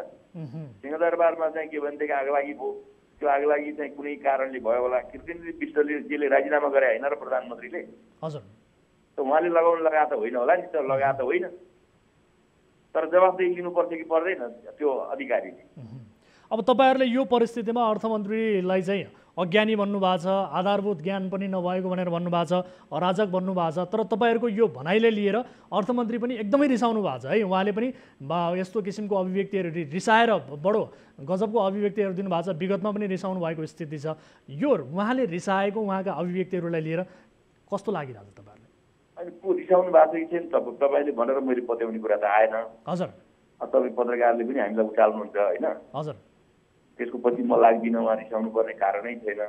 सिंहदरबारमा चाहिँ के भनेदेखि आगलागी भयो, त्यो आगलागी चाहिँ कुनै कारणले भयो होला, कृष्णजी विष्टजीले राजीनामा गरे होइन र प्रधानमन्त्रीले? हजुर, त उहाँले लगाउन लगाए त होइन होला नि, त लगाए त होइन, तर जवाफदेही लिनुपर्छ कि पर्दैन त्यो अधिकारीले? अब तपाईँहरूले यो परिस्थितिमा अर्थमन्त्रीलाई चाहिँ अज्ञानी भन्नुभएको छ, आधारभूत ज्ञान पनि नभएको भनेर भन्नुभएको छ, अराजक भन्नुभएको छ, तर तपाईँहरूको यो भनाइले लिएर अर्थमन्त्री पनि एकदमै रिसाउनु भएको छ है। उहाँले पनि यस्तो किसिमको अभिव्यक्तिहरू रिसाएर बडो गजबको अभिव्यक्तिहरू दिनुभएको छ, विगतमा पनि रिसाउनु भएको स्थिति छ। यो उहाँले रिसाएको उहाँका अभिव्यक्तिहरूलाई लिएर कस्तो लागिरहेको छ तपाईँहरूले? अनि को रिसाउनु भएको छ कि छैन तपाईँले भनेर मैले पत्याउने कुरा त आएन। हजुर, तपाईँ पत्रकारले पनि हामीलाई उचाल्नुहुन्छ होइन? हजुर, त्यसको पछि म लाग्दिनँ, उहाँ रिसाउनु पर्ने कारणै छैन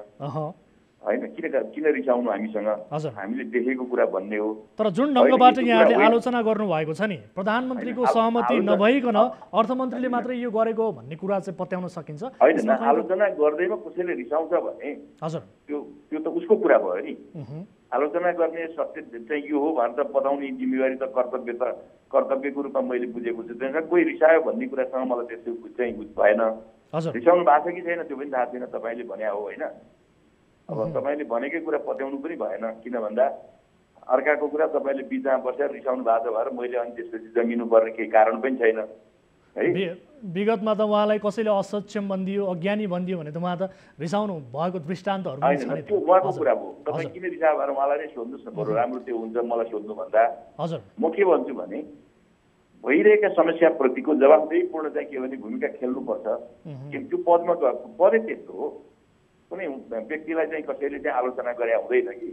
होइन। किन रिसाउनु हामीसँग? हामीले देखेको कुरा भन्ने हो। तर जुन ढङ्गबाट यहाँले आलोचना गर्नुभएको छ नि, प्रधानमन्त्रीको सहमति नभइकन अर्थमन्त्रीले मात्रै यो गरेको भन्ने कुरा चाहिँ पत्याउन सकिन्छ होइन? आलोचना गर्दैमा कसैले रिसाउँछ भने हजुर त्यो त उसको कुरा भयो नि। आलोचना गर्ने सत्य चाहिँ यो हो भनेर त बताउने जिम्मेवारी त कर्तव्यको रूपमा मैले बुझेको छु। त्यहाँ कोही रिसायो भन्ने कुरासँग मलाई त्यस्तो चाहिँ भएन। रिसाउनु भएको छ कि छैन त्यो पनि थाहा छैन, तपाईँले भने हो होइन? अब तपाईँले भनेकै कुरा पत्याउनु पनि भएन, किन भन्दा अर्काको कुरा तपाईँले बिचमा बसेर रिसाउनु भएको छ भएर मैले अनि त्यसपछि जमिनु पर्ने केही कारण पनि छैन है। विगतमा त उहाँलाई कसैले असक्षम भनिदियो, अज्ञानी भनिदियो भने त उहाँ त रिसाउनु भएको दृष्टान्तहरू पनि छ नि। त्यो उहाँको कुरा हो, तपाईँ किन रिसायो भनेर उहाँलाई नै सोध्नुहोस् न, बरु राम्रो त्यो हुन्छ मलाई सोध्नु भन्दा। हजुर, म के भन्छु भने भइरहेका समस्याप्रतिको जवाफदेहीपूर्ण चाहिँ के भने भूमिका खेल्नुपर्छ। त्यो पदमा पदै त्यस्तो हो, कुनै व्यक्तिलाई चाहिँ कसैले चाहिँ आलोचना गरे हुँदैन कि।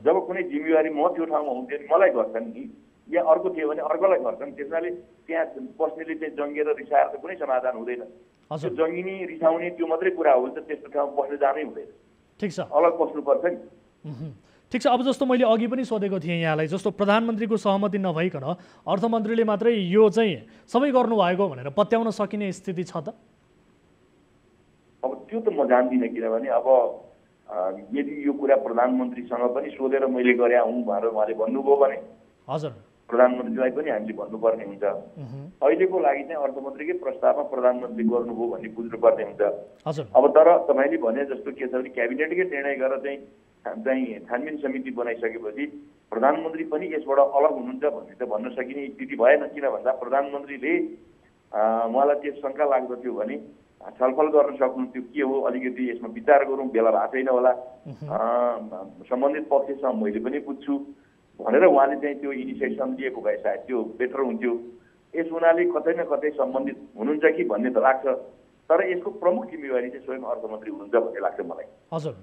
जब कुनै जिम्मेवारी म त्यो ठाउँमा हुन्थ्यो नि मलाई गर्छन् नि, या अर्को थियो भने अर्कोलाई गर्छन्, त्यसैले त्यहाँ बस्नेले चाहिँ जङ्गिएर रिसाएर त कुनै समाधान हुँदैन। त्यो जङ्गिने रिसाउने त्यो मात्रै कुरा हो त त्यस्तो ठाउँमा बस्ने जानै हुँदैन। ठिक छ, अलग बस्नुपर्छ नि। ठिक छ। अब जस्तो मैले अघि पनि सोधेको थिएँ यहाँलाई, जस्तो प्रधानमन्त्रीको सहमति नभइकन अर्थमन्त्रीले मात्रै यो चाहिँ सबै गर्नुभएको भनेर पत्याउन सकिने स्थिति छ त? अब त्यो त म जान्दिनँ, किनभने अब यदि यो कुरा प्रधानमन्त्रीसँग पनि सोधेर मैले गरे हुँ भनेर उहाँले भन्नुभयो भने हजुर प्रधानमन्त्रीलाई पनि हामीले भन्नुपर्ने हुन्छ। अहिलेको लागि चाहिँ अर्थमन्त्रीकै प्रस्तावमा प्रधानमन्त्री गर्नुभयो भन्ने बुझ्नुपर्ने हुन्छ। अब तर तपाईँले भने जस्तो के छ भने क्याबिनेटकै निर्णय गरेर चाहिँ छानबिन समिति बनाइसकेपछि प्रधानमन्त्री पनि यसबाट अलग हुनुहुन्छ भन्ने त भन्न सकिने स्थिति भएन। किन भन्दा प्रधानमन्त्रीले उहाँलाई त्यो शङ्का लाग्दथ्यो भने छलफल गर्न सक्नुहुन्थ्यो, के हो अलिकति यसमा विचार गरौँ, बेला भएको छैन होला, सम्बन्धित पक्षसँग मैले पनि बुझ्छु भनेर उहाँले चाहिँ त्यो इनिसिएसन लिएको भए सायद त्यो बेटर हुन्थ्यो। यस हुनाले कतै न कतै सम्बन्धित हुनुहुन्छ कि भन्ने त लाग्छ, तर यसको प्रमुख जिम्मेवारी चाहिँ स्वयं अर्थमन्त्री हुनुहुन्छ भन्ने लाग्छ मलाई। हजुर,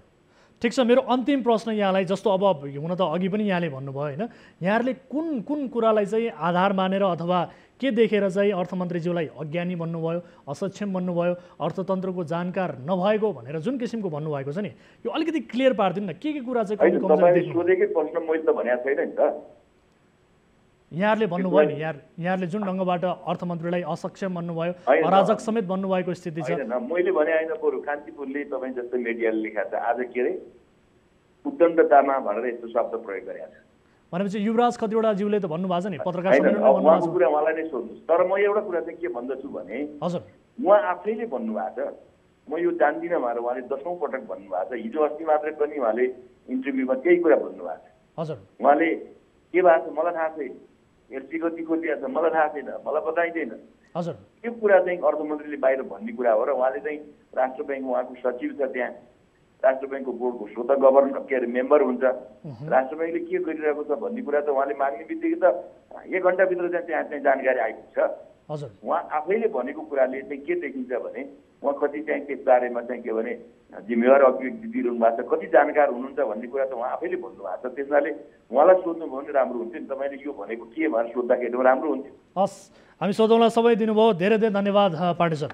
ठिक छ। मेरो अन्तिम प्रश्न यहाँलाई, जस्तो अब हुन त अघि पनि यहाँले भन्नुभयो होइन, यहाँहरूले कुन कुन कुरालाई चाहिँ आधार मानेर अथवा के देखेर चाहिँ अर्थमन्त्रीज्यूलाई अज्ञानी भन्नुभयो, असक्षम भन्नुभयो, अर्थतन्त्रको जानकार नभएको भनेर जुन किसिमको भन्नुभएको छ नि, यो अलिकति क्लियर पारिदिनु न, के कुरा चाहिँ सोधेकै प्रश्न मैले त भनेको छैन नि त। यहाँहरूले भन्नुभयो नि, यहाँहरूले जुन ढङ्गबाट अर्थमन्त्रीलाई असक्षम भन्नुभयो, अराजक समेत भन्नुभएको स्थिति छ। मैले भने होइन, बरु कान्तिपुरले तपाईँ जस्तो मिडियाले लेखाएको छ आज के अरे उद्दण्डतामा भनेर यस्तो शब्द प्रयोग गरेको छ। भनेपछि युवराज खतिवडाज्यूले त भन्नुभएको छ नि पत्रकार होइन, सम्मेलनमा अब उहाँको भन्नुभएको कुरा उहाँलाई नै सोध्नुहोस्। तर म एउटा कुरा चाहिँ के भन्दछु भने छ। हजुर उहाँ आफैले भन्नुभएको छ, म यो जान्दिनँ भनेर उहाँले 10औं पटक भन्नुभएको छ। हिजो अस्ति मात्रै पनि उहाँले इन्टरभ्यूमा त्यही कुरा भन्नुभएको छ। हजुर उहाँले के भएको छ मलाई थाहा छैन, एलसी कति खोलिएको छ मलाई थाहा छैन, मलाई बताइँदैन। हजुर त्यो कुरा चाहिँ अर्थमन्त्रीले बाहिर भन्ने कुरा हो र उहाँले चाहिँ राष्ट्र ब्याङ्क उहाँको सचिव छ, त्यहाँ राष्ट्र ब्याङ्कको बोर्डको स्वतः गभर्नर के अरे मेम्बर हुन्छ। राष्ट्र ब्याङ्कले के गरिरहेको छ भन्ने कुरा त उहाँले माग्ने बित्तिकै त 1 घन्टाभित्र चाहिँ जानकारी आइपुग्छ। हजुर उहाँ आफैले भनेको कुराले चाहिँ के देखिन्छ भने उहाँ कति चाहिँ त्यस बारेमा चाहिँ के भने जिम्मेवार अभिव्यक्ति दिइरहनु भएको छ, कति जानकार हुनुहुन्छ भन्ने कुरा त उहाँ आफैले भन्नुभएको छ। त्यसैले उहाँलाई सोध्नुभयो भने राम्रो हुन्थ्यो नि, तपाईँले यो भनेको के भनेर सोद्धाखेरि राम्रो हुन्थ्यो। हस्, हामी सोधौँला। समय दिनुभयो, धेरै धेरै धन्यवाद पाण्डे सर।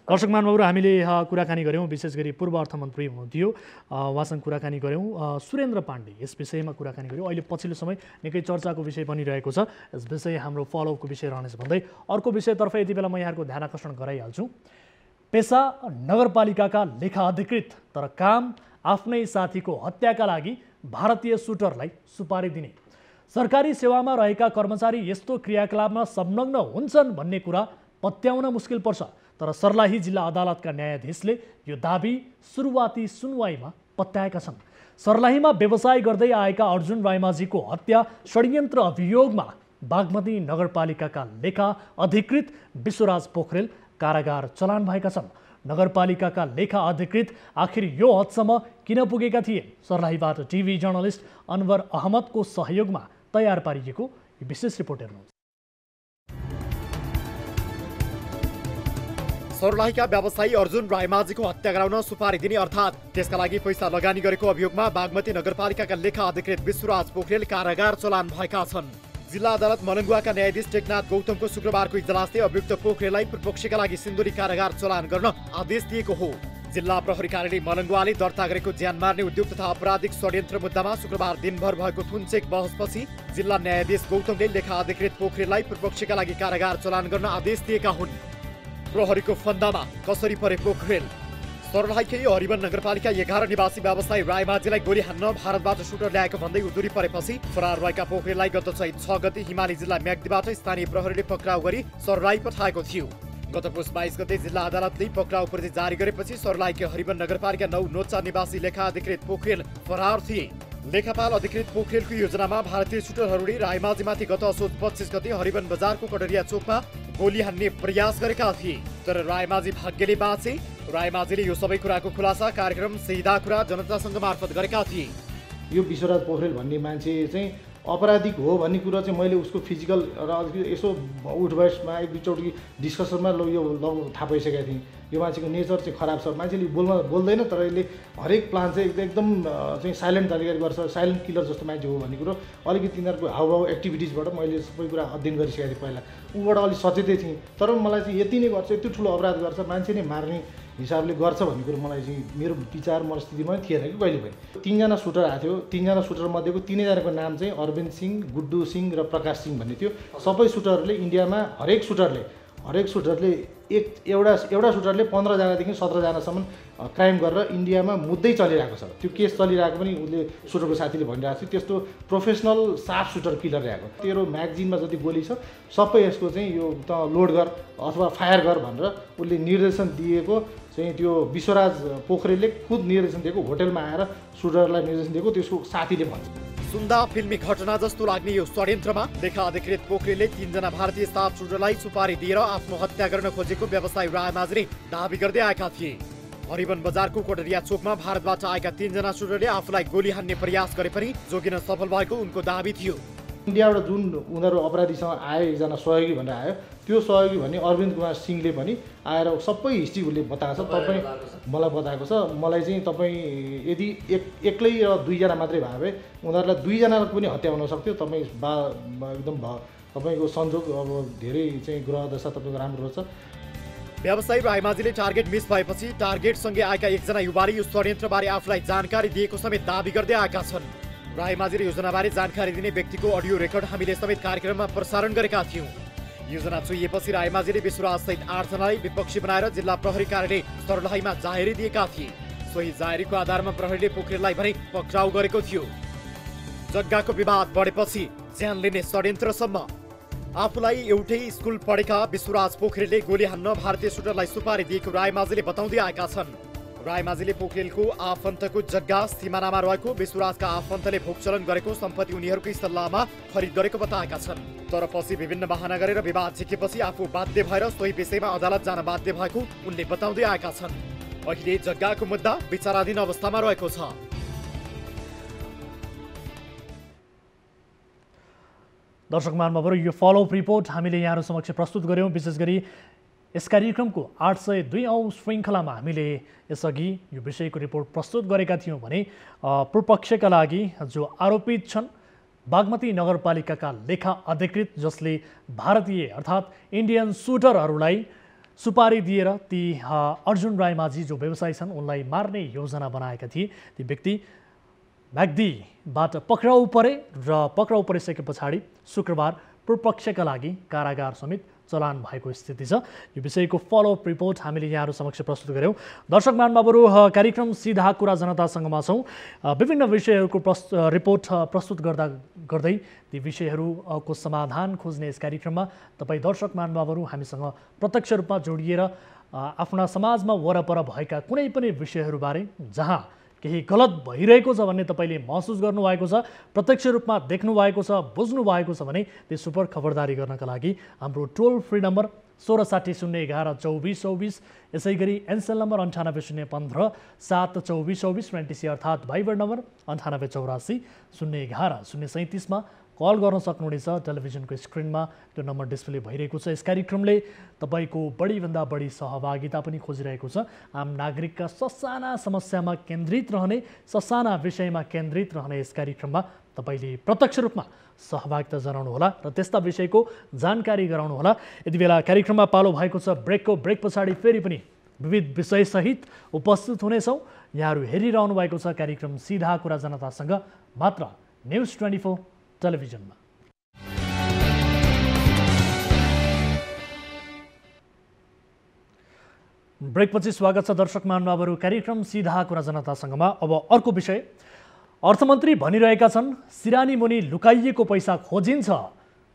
दर्शक महानुभावहरू, हामीले कुराकानी गऱ्यौँ, विशेष गरी पूर्व अर्थमन्त्री हुनुहुन्थ्यो, उहाँसँग कुराकानी गऱ्यौँ। सुरेन्द्र पाण्डे, यस विषयमा कुराकानी गऱ्यौँ। अहिले पछिल्लो समय निकै चर्चाको विषय बनिरहेको छ, यस विषय हाम्रो फलोअपको विषय रहनेछ भन्दै अर्को विषयतर्फ यति बेला म यहाँहरूको ध्यान आकर्षण गराइहाल्छु। पेसा नगरपालिकाका लेखा अधिकृत, तर काम आफ्नै साथीको हत्याका लागि भारतीय सुटरलाई सुपारी दिने। सरकारी सेवामा रहेका कर्मचारी यस्तो क्रियाकलापमा संलग्न हुन्छन् भन्ने कुरा पत्याउन मुस्किल पर्छ, तर सर्लाही जिल्ला अदालतका न्यायाधीशले यो दाबी सुरुवाती सुनवाईमा पत्याएका छन्। सर्लाहीमा व्यवसाय गर्दै आएका अर्जुन रायमाझीको हत्या षड्यन्त्र अभियोगमा बागमती नगरपालिकाका लेखा अधिकृत विश्वराज पोखरेल कारागार चलान भएका छन्। नगरपालिकाका लेखा अधिकृत आखिर यो हदसम्म किन पुगेका थिए? सर्लाहीबाट टिभी जर्नलिस्ट अनवर अहमदको सहयोगमा तयार पारिएको विशेष रिपोर्ट हेर्नुहोस्। सर्लाहीका व्यवसायी अर्जुन रायमाझीको हत्या गराउन सुपारी दिने अर्थात् त्यसका लागि पैसा लगानी गरेको अभियोगमा बागमती नगरपालिकाका लेखा अधिकृत विश्वराज पोखरेल कारागार चलान भएका छन्। जिल्ला अदालत मलङ्गुवाका न्यायाधीश टेकनाथ गौतमको शुक्रबारको इजलासले अभियुक्त पोखरेललाई पूर्वपक्षका लागि सिन्धुली कारागार चलान गर्न आदेश दिएको हो। जिल्ला प्रहरी कार्यालय मलङ्गुवाले दर्ता गरेको ज्यान मार्ने उद्योग तथा आपराधिक षड्यन्त्र मुद्दामा शुक्रबार दिनभर भएको थुनचेक बहसपछि जिल्ला न्यायाधीश गौतमले लेखा अधिकृत पोखरेललाई पूर्वपक्षका लागि कारागार चलान गर्न आदेश दिएका हुन्। प्रहरीको फन्दामा कसरी परे पोखरेल? सर्लाहीकै हरिवन नगरपालिका 11 निवासी व्यवसायी रायमाझीलाई गोली हान्न भारतबाट सुटर ल्याएको भन्दै उजुरी परेपछि फरार भएका पोखरेललाई गत चैत 6 गते हिमाली जिल्ला म्याग्दीबाट स्थानीय प्रहरीले पक्राउ गरी सर्लाही पठाएको थियो। गत पुस 22 गते जिल्ला अदालतले पक्राउ पर्ची जारी गरेपछि सर्लाहीकै हरिवन नगरपालिका 9 नोचा निवासी लेखा अधिकृत पोखरेल फरार थिए। लेखापाल अधिकृत पोखरेलको योजनामा भारतीय सुटरहरूले रायमाझीमाथि गत असोज 25 गते हरिवन बजारको कटरिया चोकमा गोली हान्ने प्रयास गरेका थिए, तर रायमाझी भाग्यले बाँचे। रायमाझीले यो सबै कुराको खुलासा कार्यक्रम सिधा कुरा जनता सङ्घ मार्फत गरेका थिए। यो विश्वराज पोखरेल भन्ने मान्छे चाहिँ अपराधिक हो भन्ने कुरा चाहिँ मैले उसको फिजिकल र यसो उठबैठमा एक दुईचोटि डिस्कसनमा यो थाहा पाइसकेको थिएँ। यो मान्छेको नेचर चाहिँ खराब छ, मान्छेले बोल्दैन तर यसले हरेक प्लान चाहिँ एकदम चाहिँ साइलेन्ट तरिकाले गर्छ, साइलेन्ट किलर जस्तो मान्छे हो भन्ने कुरो अलिकति तिनीहरूको हावभाव एक्टिभिटिजबाट मैले सबै कुरा अध्ययन गरिसकेको थिएँ। पहिला ऊबाट अलिक सचेतै थिएँ, तर मलाई चाहिँ यति नै गर्छ, यति ठुलो अपराध गर्छ, मान्छे नै मार्ने हिसाबले गर्छ भन्ने कुरो मलाई चाहिँ मेरो विचार मनस्थितिमा थिएन कि कहिले पनि। 3 जना सुटर आएको थियो, 3 जना सुटर मध्येको 3 जनाको नाम चाहिँ अरविन्द सिंह, गुड्डु सिंह र प्रकाश सिंह भन्ने थियो। सबै सुटरहरूले इन्डियामा हरेक सुटरले एउटा सुटरले 15 जनादेखि 17 जनासम्म क्राइम गरेर इन्डियामा मुद्दै चलिरहेको छ। त्यो केस चलिरहेको पनि उसले सुटरको साथीले भनिरहेको थियो, त्यस्तो प्रोफेसनल साफ सुटर किलर रहेको। तेरो म्यागजिनमा जति गोली छ सबै यसको चाहिँ यो त लोड गर अथवा फायर गर भनेर उसले निर्देशन दिएको चाहिँ त्यो विश्वराज पोखरेलले खुद निर्देशन दिएको, होटलमा आएर सुटरलाई निर्देशन दिएको त्यसको साथीले भन्छ। सुन्दा फिल्मी घटना जस्तो लाग्ने यो षड्यन्त्रमा लेखा अधिकृत पोखरेलले 3 जना भारतीय स्टाफ सुटरलाई सुपारी दिएर आफ्नो हत्या गर्न खोजेको व्यवसायी रायमाझीले दाबी गर्दै आएका थिए। हरिवन बजारको कोटरिया चोकमा भारतबाट आएका 3 जना सुटरले आफूलाई गोली हान्ने प्रयास गरे पनि जोगिन सफल भएको उनको दाबी थियो। इन्डियाबाट जुन उनीहरू अपराधीसँग आयो, एकजना सहयोगी भनेर आयो, त्यो सहयोगी भने अरविन्द कुमार सिंहले पनि आएर सबै हिस्ट्री उसले बताएको छ। तपाईँ मलाई बताएको छ, मलाई चाहिँ तपाईँ यदि एक्लै र 2 जना मात्रै भए भए उनीहरूलाई 2 जनाको पनि हत्या हुन सक्थ्यो। तपाईँ एकदम तपाईँको संजोग अब धेरै चाहिँ ग्रह दशा तपाईँको राम्रो रहेछ। व्यवसायी रायमाझीले टार्गेट मिस भएपछि टार्गेटसँगै आएका 1 जना युवाले यो षड्यन्त्रबारे आफूलाई जानकारी दिएको समेत दाबी गर्दै आएका छन्। रायमाझीले योजनाबारे जानकारी दिने व्यक्तिको अडियो रेकर्ड हामीले समेत कार्यक्रममा प्रसारण गरेका थियौँ। योजना चुहिएपछि रायमाझीले विश्वराजसहित 8 जनालाई विपक्षी बनाएर जिल्ला प्रहरी कार्यालय सर्लाहीमा जाहेरी दिएका थिए। सोही जाहेरीको आधारमा प्रहरीले पोखरेललाई भने पक्राउ गरेको थियो। जग्गाको विवाद बढेपछि ज्यान लिने षड्यन्त्रसम्म। आफूलाई एउटै स्कुल पढेका विश्वराज पोखरेलले गोली हान्न भारतीय सुटरलाई सुपारी दिएको रायमाझीले बताउँदै आएका छन्। रायमाझीले पोखरेलको आफन्तको जग्गा सिमानामा रहेको विश्वराजका आफन्तले भोगचलन गरेको सम्पत्ति उनीहरूकै सल्लाहमा खरिद गरेको बताएका छन्। तर पछि विभिन्न बहाना गरेर विवाद झिकेपछि आफू बाध्य भएर सोही विषयमा अदालत जान बाध्य भएको उनले बताउँदै आएका छन्। अहिले जग्गाको मुद्दा विचाराधीन अवस्थामा रहेको छ। दर्शक महानुभावहरू, यो फलोअप रिपोर्ट हामीले यहाँहरू समक्ष प्रस्तुत गर्यौँ। विशेष गरी यस कार्यक्रमको 802औं श्रृङ्खलामा हामीले यसअघि यो विषयको रिपोर्ट प्रस्तुत गरेका थियौँ भने पूर्वपक्षका लागि जो आरोपित छन् बागमती नगरपालिकाका लेखा अधिकृत, जसले भारतीय अर्थात् इन्डियन सुटरहरूलाई सुपारी दिएर ती अर्जुन रायमाझी जो व्यवसायी छन् उनलाई मार्ने योजना बनाएका थिए, ती व्यक्ति म्याग्दीबाट पक्राउ परे र पक्राउ परिसके पछाडि शुक्रबार पूर्वपक्षका लागि कारागार समेत चलान भएको स्थिति छ। यो विषयको फलोअप रिपोर्ट हामीले यहाँहरू समक्ष प्रस्तुत गर्यौँ। दर्शक महानुभावहरू, कार्यक्रम सीधा कुरा जनतासँगमा छौँ। विभिन्न विषयहरूको रिपोर्ट प्रस्तुत गर्दै ती विषयहरूको समाधान खोज्ने यस कार्यक्रममा तपाईँ दर्शक महानुभावहरू हामीसँग प्रत्यक्ष रूपमा जोडिएर आफ्ना समाजमा वरपर भएका कुनै पनि विषयहरूबारे जहाँ केही गलत भइरहेको छ भन्ने तपाईँले महसुस गर्नुभएको छ, प्रत्यक्ष रूपमा देख्नु भएको छ, बुझ्नु भएको छ भने त्यस उप खबरदारी गर्नका लागि हाम्रो टोल फ्री नम्बर 1660112424, यसै गरी एनसेल नम्बर 9801572424 र एनटिसी अर्थात् भाइबर नम्बर 9884011037 मा कल गर्न सक्नुहुनेछ। टेलिभिजनको स्क्रिनमा त्यो नम्बर डिस्प्ले भइरहेको छ। यस कार्यक्रमले तपाईँको बढीभन्दा बढी सहभागिता पनि खोजिरहेको छ। आम नागरिकका ससाना समस्यामा केन्द्रित रहने, ससाना विषयमा केन्द्रित रहने यस कार्यक्रममा तपाईँले प्रत्यक्ष रूपमा सहभागिता जनाउनुहोला र त्यस्ता विषयको जानकारी गराउनुहोला। यति बेला कार्यक्रममा पालो भएको छ ब्रेक पछाडि फेरि पनि विविध विषयसहित उपस्थित हुनेछौँ। यहाँहरू हेरिरहनु भएको छ कार्यक्रम सीधा कुरा जनतासँग मात्र न्युज 24 टेलिभिजनमा। ब्रेकपछि स्वागत छ दर्शक महानुभावहरू कार्यक्रम सीधा कुरा जनतासँगमा। अब अर्को विषय, अर्थमन्त्री भनिरहेका छन् सिरानी मुनि लुकाइएको पैसा खोजिन्छ।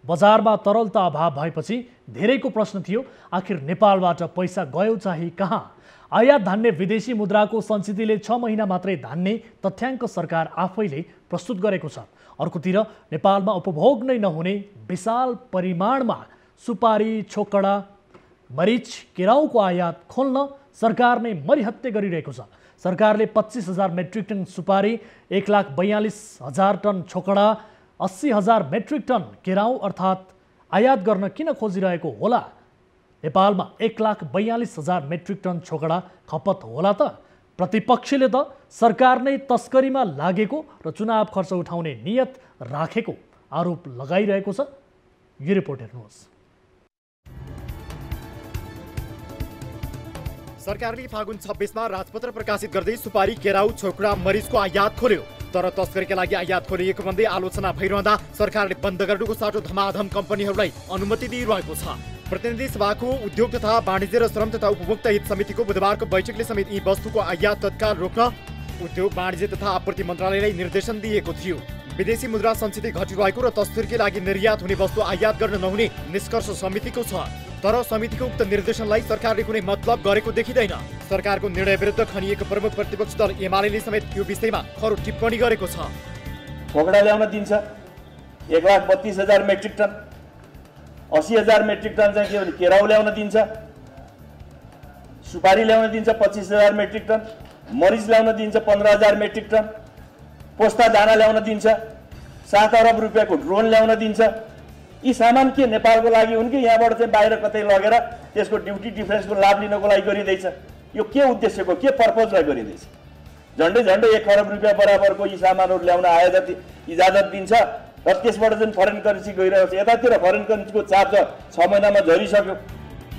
बजारमा तरलता अभाव भएपछि धेरैको प्रश्न थियो, आखिर नेपालबाट पैसा गयो चाहिँ कहाँ? आयात धान्ने विदेशी मुद्राको सञ्चितले 6 महिना मात्रै धान्ने तथ्याङ्क सरकार आफैले प्रस्तुत गरेको छ। अर्कोतिर नेपालमा उपभोग नै नहुने विशाल परिमाणमा सुपारी, छोकडा, मरिच, केराउको आयात खोल्न सरकार नै मरिहत्ते गरिरहेको छ। सरकारले 25,000 मेट्रिक टन सुपारी, 1,42,000 टन छोकडा, 80,000 मेट्रिक टन केराउ अर्थात् आयात गर्न किन खोजिरहेको होला? नेपालमा 1,42,000 मेट्रिक टन छोकडा खपत होला त? प्रतिपक्षले त सरकार नै तस्करीमा लागेको र चुनाव खर्च उठाउने नियत राखेको आरोप लगाइरहेको छ। यो रिपोर्ट हेर्नुहोस्। सरकारले फागुन 26 मा राजपत्र प्रकाशित गर्दै सुपारी, केराउ, छोकडा, मरिचको आयात खोल्यो। तर तस्करीका लागि आयात खोलिएको भन्दै आलोचना भइरहँदा सरकारले बन्द गर्नुको साटो धमाधम कम्पनीहरूलाई अनुमति दिइरहेको छ। प्रतिनिधि सभाको उद्योग तथा वाणिज्य र श्रम तथा उपभोक्ता हित समितिको बुधबारको बैठकले समेत यी वस्तुको आयात तत्काल रोक्न उद्योग, वाणिज्य तथा आपूर्ति मन्त्रालयलाई निर्देशन दिएको थियो। विदेशी मुद्रा सञ्चित घटिरहेको र तस्करीकै लागि निर्यात हुने वस्तु आयात गर्न नहुने निष्कर्ष समितिको छ। तर समितिको उक्त निर्देशनलाई सरकारले कुनै मतलब गरेको देखिँदैन। सरकारको निर्णय विरुद्ध खनिएको प्रमुख प्रतिपक्षी दल एमाले समेत यो विषयमा खरो टिप्पणी गरेको छ। छोकडा ल्याउन दिन्छ 1,32,000 मेट्रिक टन, 80,000 मेट्रिक टन चाहिँ के भने केराउ ल्याउन दिन्छ, सुपारी ल्याउन दिन्छ 25,000 मेट्रिक टन, मरिच ल्याउन दिन्छ 15,000 मेट्रिक टन, पोस्ता दाना ल्याउन दिन्छ, 7 अरब रुपियाँको ड्रोन ल्याउन दिन्छ। यी सामान के नेपालको लागि हुन् कि यहाँबाट चाहिँ बाहिर कतै लगेर त्यसको ड्युटी डिफरेन्सको लाभ लिनको लागि गरिँदैछ? यो के उद्देश्यको, के पर्पजलाई गरिँदैछ? झन्डै 1 खरब रुपियाँ बराबरको यी सामानहरू ल्याउन आयात इजाजत दिन्छ र त्यसबाट चाहिँ फरेन करेन्सी गइरहेको छ। यतातिर फरेन करेन्सीको चाप त 6 महिनामा झरिसक्यो।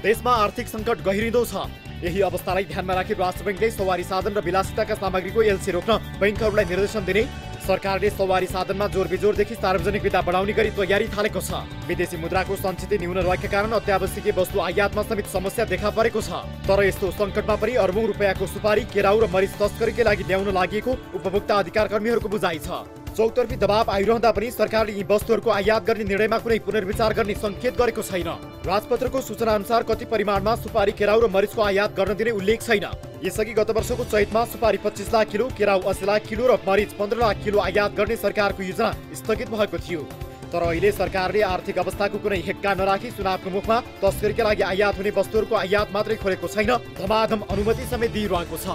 देशमा आर्थिक सङ्कट गहिरिँदो छ। यही अवस्थालाई ध्यानमा राखी राष्ट्र बैंकले सवारी साधन र विलासिताका सामग्रीको एलसी रोक्न बैंकहरूलाई निर्देशन दिने, सरकारले सवारी साधनमा जोरबिजोरदेखि सार्वजनिक विधा बढाउने गरी तयारी थालेको छ। विदेशी मुद्राको सञ्चित न्यून रहेका कारण अत्यावश्यकीय वस्तु आयातमा समेत समस्या देखा परेको छ। तर यस्तो सङ्कटमा पनि अरबौं रुपियाँको सुपारी, केराउ र मरिच तस्करीकै लागि ल्याउन लागि उपभोक्ता अधिकार कर्मीहरूको बुझाइ छ। चौतर्फी दबाव आइरहँदा पनि सरकारले यी वस्तुहरूको आयात गर्ने निर्णयमा कुनै पुनर्विचार गर्ने संकेत गरेको छैन। राजपत्रको सूचना अनुसार कति परिमाणमा सुपारी, केराउ र मरिचको आयात गर्न दिने उल्लेख छैन। यसअघि गत वर्षको चैतमा सुपारी 25 लाख किलो, केराउ 80 लाख किलो र मरिच 15 लाख किलो आयात गर्ने सरकारको योजना स्थगित भएको थियो। तर अहिले सरकारले आर्थिक अवस्थाको कुनै हेक्का नराखी चुनावको मुखमा तस्करीका लागि आयात हुने वस्तुहरूको आयात मात्रै खोलेको छैन, धमाधम अनुमति समेत दिइरहेको छ।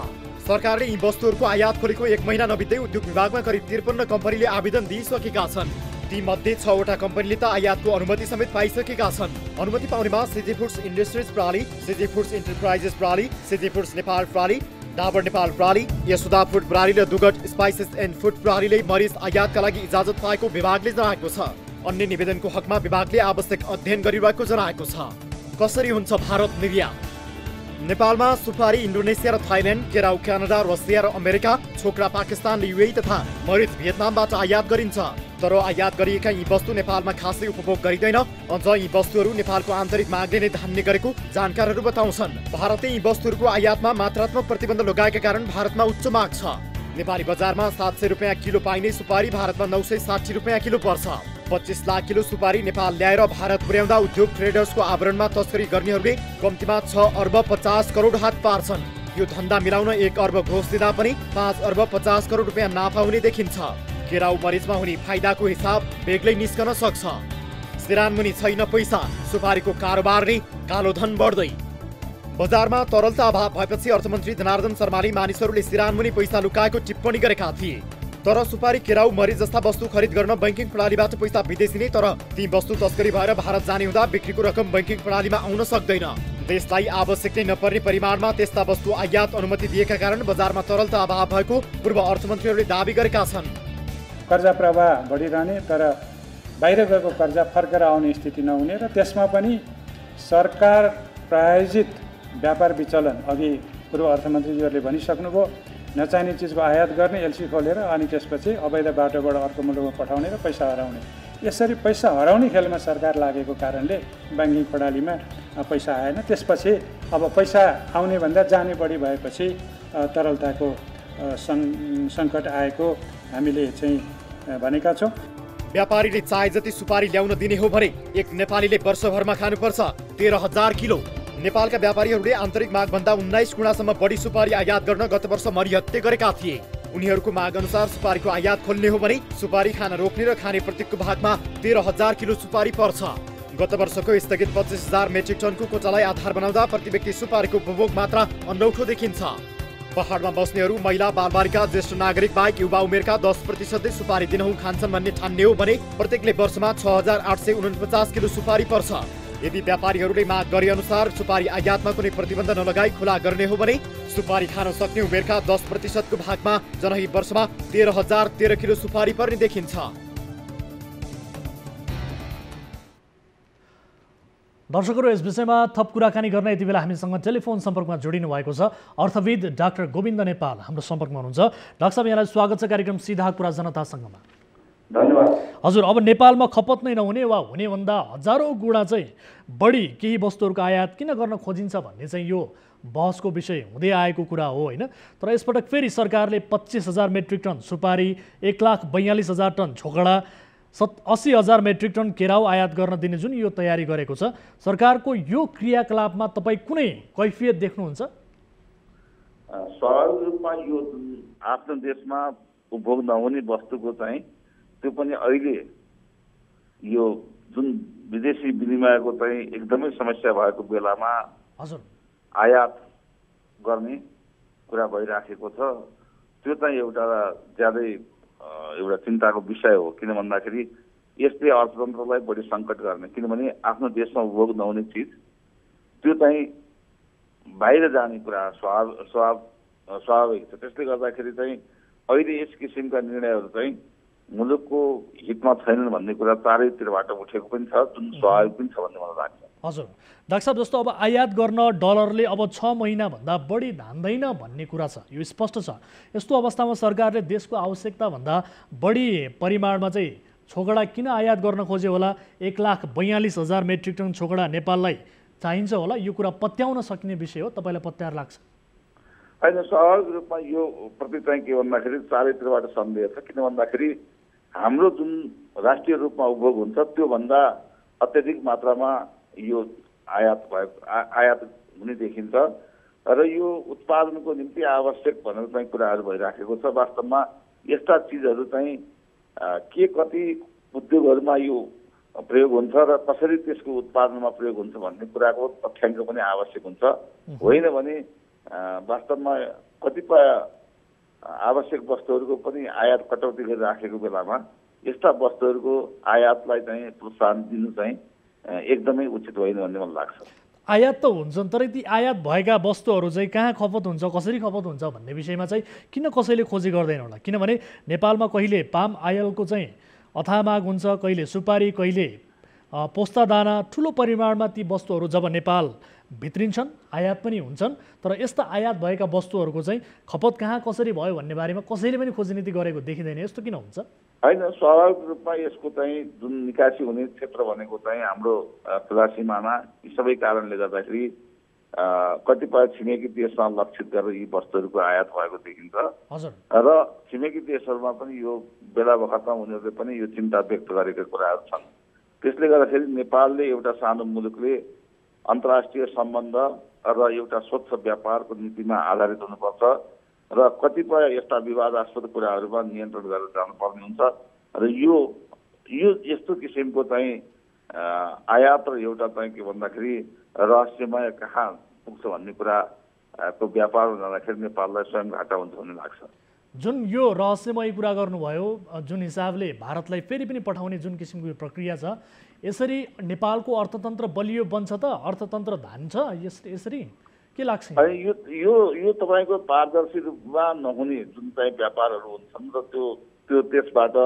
सरकारले यी वस्तुहरूको आयात खोलेको 1 महिना नबित्दै उद्योग विभागमा करिब 53 कम्पनीले आवेदन दिइसकेका छन्। तीमध्ये 6वटा कम्पनीले त आयातको अनुमति समेत पाइसकेका छन्। अनुमति पाउनेमा सिजी फुड्स इन्डस्ट्रिज प्रणाली, सिजी फुड्स इन्टरप्राइजेस प्रणाली, सिजी फुड्स नेपाल प्रणाली, डाबर नेपाल प्रणाली, यशोदा फुड प्रणाली र दुगट स्पाइसेस एन्ड फुड प्रणालीले मरिच आयातका लागि इजाजत पाएको विभागले जनाएको छ। अन्य निवेदनको हकमा विभागले आवश्यक अध्ययन गरिरहेको जनाएको छ। कसरी हुन्छ भारत निर्यात? नेपालमा सुपारी इन्डोनेसिया र थाइल्यान्ड, केराउ क्यानाडा, रसिया र अमेरिका, छोक्रा पाकिस्तान र युएई तथा मरिच भियतनामबाट आयात गरिन्छ। तर आयात गरिएका यी वस्तु नेपालमा खासै उपभोग गरिँदैन। अझ यी वस्तुहरू नेपालको आन्तरिक मागले नै धान्ने गरेको जानकारहरू बताउँछन्। भारतले यी वस्तुहरूको आयातमा मात्रात्मक प्रतिबन्ध लगाएका कारण भारतमा उच्च माग छ। नेपाली बजारमा 700 रुपियाँ किलो पाइने सुपारी भारतमा 960 रुपियाँ किलो पर्छ। 25 लाख किलो सुपारी नेपाल ल्याएर भारत पुर्याउँदा उद्योग ट्रेडर्सको आवरणमा तस्करी गर्नेहरूले कम्तीमा 6 अर्ब 50 करोड हात पार्छन्। यो धन्दा मिलाउन 1 अर्ब घोष दिँदा पनि 5 अर्ब 50 करोड रुपियाँ नाफा हुने देखिन्छ। केराउ मरिचमा हुने फाइदाको हिसाब बेग्लै निस्कन सक्छ। सिरानमुनि छैन पैसा, सुपारीको कारोबार नै कालो धन बढ्दै। बजारमा तरलता अभाव भएपछि अर्थमन्त्री जनार्दन शर्माले मानिसहरूले सिरानमुनि पैसा लुकाएको टिप्पणी गरेका थिए। तर सुपारी, केराउ, मरिच जस्ता वस्तु खरिद गर्न बैंकिङ प्रणालीबाट पैसा विदेशी नै, तर ती वस्तु तस्करी भएर भारत जाने हुँदा बिक्रीको रकम बैंकिङ प्रणालीमा आउन सक्दैन। देशलाई आवश्यक नै नपर्ने परिमाणमा त्यस्ता वस्तु आयात अनुमति दिएका कारण बजारमा तरलता अभाव भएको पूर्व अर्थमन्त्रीहरूले दाबी गरेका छन्। कर्जा प्रवाह बढिरहने तर बाहिर गएको कर्जा फर्केर आउने स्थिति नहुने र त्यसमा पनि सरकार प्रायोजित व्यापार विचलन, अघि पूर्व अर्थमन्त्रीज्यूहरूले भनिसक्नुभयो, नचाहिने चिजको आयात गर्ने, एलसी खोलेर अनि त्यसपछि अवैध बाटोबाट अर्को मुलुकमा पठाउने र पैसा हराउने। यसरी पैसा हराउने खेलमा सरकार लागेको कारणले ब्याङ्किङ प्रणालीमा पैसा आएन। त्यसपछि अब पैसा आउने भन्दा जाने बढी भएपछि तरलताको सङ्कट आएको हामीले चाहिँ भनेका छौँ। व्यापारीले चाहे जति सुपारी ल्याउन दिने हो भने एक नेपालीले वर्षभरमा खानुपर्छ 13,000 किलो। नेपालका व्यापारीहरूले आन्तरिक मागभन्दा 19 गुणासम्म बढी सुपारी आयात गर्न गत वर्ष मरिहत्ते गरेका थिए। उनीहरूको माग अनुसार सुपारीको आयात खोल्ने हो भने सुपारी खान रोक्ने र खाने प्रत्येकको भागमा 13,000 किलो सुपारी पर्छ। गत वर्षको स्थगित 25,000 मेट्रिक टनको कोटालाई आधार बनाउँदा प्रति व्यक्ति सुपारीको उपभोग मात्रा अनौठो देखिन्छ। पहाडमा बस्नेहरू, महिला, बालबालिका, ज्येष्ठ नागरिक बाहेक युवा उमेरका 10% सुपारी दिनहुँ खान्छन् भन्ने ठान्ने हो भने प्रत्येकले वर्षमा 6,849 किलो सुपारी पर्छ। यदि व्यापारीहरूले माग गरे अनुसार सुपारी आयातमा कुनै प्रतिबन्ध नलगाई खुला गर्ने हो भने सुपारी खान सक्ने उमेरका 10% को भागमा जनही वर्षमा 13,013 किलो सुपारी पर्ने देखिन्छ। दर्शकहरू, यस विषयमा थप कुराकानी गर्न यति बेला हामीसँग टेलिफोन सम्पर्कमा जोडिनु भएको छ अर्थविद डाक्टर गोविन्द नेपाल हाम्रो सम्पर्कमा हुनुहुन्छ। डाक्टर साहब, यहाँलाई स्वागत छ कार्यक्रम सीधा कुरा जनतासँगमा। धन्यवाद। हजुर, अब नेपालमा खपत नै नहुने वा हुने भन्दा हजारौँ गुणा चाहिँ बढी केही वस्तुहरूको आयात किन गर्न खोजिन्छ भन्ने चाहिँ यो बहसको विषय हुँदै आएको कुरा हो, होइन? तर यसपटक फेरि सरकारले 25,000 मेट्रिक टन सुपारी, 1,42,000 टन छोकडा, 80,000 मेट्रिक टन केराउ आयात गर्न दिने जुन यो तयारी गरेको छ, सरकारको यो क्रियाकलापमा तपाईँ कुनै कैफियत देख्नुहुन्छ? स्वाभाविक रूपमा यो आफ्नो देशमा उपभोग नहुने वस्तुको चाहिँ त्यो पनि अहिले यो जुन विदेशी विनिमयको चाहिँ एकदमै समस्या भएको बेलामा हजुर आयात गर्ने कुरा भइराखेको छ। त्यो चाहिँ एउटा ज्यादै एउटा चिन्ताको विषय हो। किन भन्दाखेरि यसले अर्थतन्त्रलाई बढी सङ्कट गर्ने, किनभने आफ्नो देशमा उपभोग नहुने चिज त्यो चाहिँ बाहिर जाने कुरा स्वाभाविक छ। त्यसले गर्दाखेरि चाहिँ अहिले यस किसिमका निर्णयहरू चाहिँ मुलुकको हितमा छैनन् भन्ने कुरा चारैतिरबाट उठेको पनि छ, जुन स्वाभाविक पनि छ भन्ने मलाई लाग्छ। हजुर डाक्टर साहब, जस्तो अब आयात गर्न डलरले अब 6 महिनाभन्दा बढी धान्दैन भन्ने कुरा छ, यो स्पष्ट छ। यस्तो अवस्थामा सरकारले देशको आवश्यकताभन्दा बढी परिमाणमा चाहिँ छोकडा किन आयात गर्न खोज्यो होला? 1,42,000 मेट्रिक टन छोकडा नेपाललाई चाहिन्छ होला, यो कुरा पत्याउन सकिने विषय हो, तपाईँलाई पत्याएर लाग्छ? होइन, स्वाभाविक रूपमा यो प्रति चाहिँ के भन्दाखेरि चारैतिरबाट सन्देह छ। किन भन्दाखेरि हाम्रो जुन राष्ट्रिय रूपमा उपभोग हुन्छ त्योभन्दा अत्यधिक मात्रामा यो आयात हुने देखिन्छ र यो उत्पादनको निम्ति आवश्यक भनेर चाहिँ कुराहरू भइराखेको छ। वास्तवमा यस्ता चिजहरू चाहिँ के कति उद्योगहरूमा यो प्रयोग हुन्छ र कसरी त्यसको उत्पादनमा प्रयोग हुन्छ भन्ने कुराको तथ्याङ्क पनि आवश्यक हुन्छ। होइन भने वास्तवमा कतिपय आवश्यक वस्तुहरूको पनि आयात कटौती गरिराखेको बेलामा यस्ता वस्तुहरूको आयातलाई चाहिँ प्रोत्साहन दिनु चाहिँ एकदमै उचित होइन भन्ने मलाई लाग्छ। आयात त हुन्छन्, तर ती आयात भएका वस्तुहरू चाहिँ कहाँ खपत हुन्छ, कसरी खपत हुन्छ भन्ने विषयमा चाहिँ किन कसैले खोजी गर्दैन होला? किनभने नेपालमा कहिले पाम आयलको चाहिँ अथाह माग हुन्छ, कहिले सुपारी, कहिले पोस्ता दाना, ठुलो परिमाणमा ती वस्तुहरू जब नेपाल भित्रिन्छन् आयात पनि हुन्छन्, तर यस्ता आयात भएका वस्तुहरूको चाहिँ खपत कहाँ कसरी भयो भन्ने बारेमा कसैले पनि खोजनीति गरेको देखिँदैन। यस्तो किन हुन्छ? होइन, स्वाभाविक रूपमा यसको चाहिँ जुन निकासी हुने क्षेत्र भनेको चाहिँ हाम्रो खुला सिमाना, यी सबै कारणले गर्दाखेरि कतिपय छिमेकी देशमा लक्षित गरेर यी वस्तुहरूको आयात भएको देखिन्छ र छिमेकी देशहरूमा पनि यो बेला बखतमा उनीहरूले पनि यो चिन्ता व्यक्त गरेका कुराहरू छन्। त्यसले गर्दाखेरि नेपालले एउटा सानो मुलुकले अन्तर्राष्ट्रिय सम्बन्ध र एउटा स्वच्छ व्यापारको नीतिमा आधारित हुनुपर्छ र कतिपय यस्ता विवादास्पद कुराहरूमा नियन्त्रण गरेर जानुपर्ने हुन्छ र यो यस्तो किसिमको चाहिँ आयात र एउटा चाहिँ के भन्दाखेरि रहस्यमय कहाँ पुग्छ भन्ने कुराको व्यापार जाँदाखेरि नेपाललाई स्वयं घाटा हुन्छ भन्ने लाग्छ। जुन यो रहस्यमय कुरा गर्नुभयो, जुन हिसाबले भारतलाई फेरि पनि पठाउने जुन किसिमको प्रक्रिया छ, यसरी नेपालको अर्थतन्त्र बलियो बन्छ त? अर्थतन्त्र धान्छ यसरी के लाग्छ? यो तपाईँको पारदर्शी रूपमा नहुने जुन चाहिँ व्यापारहरू हुन्छन् र त्यो त्यसबाट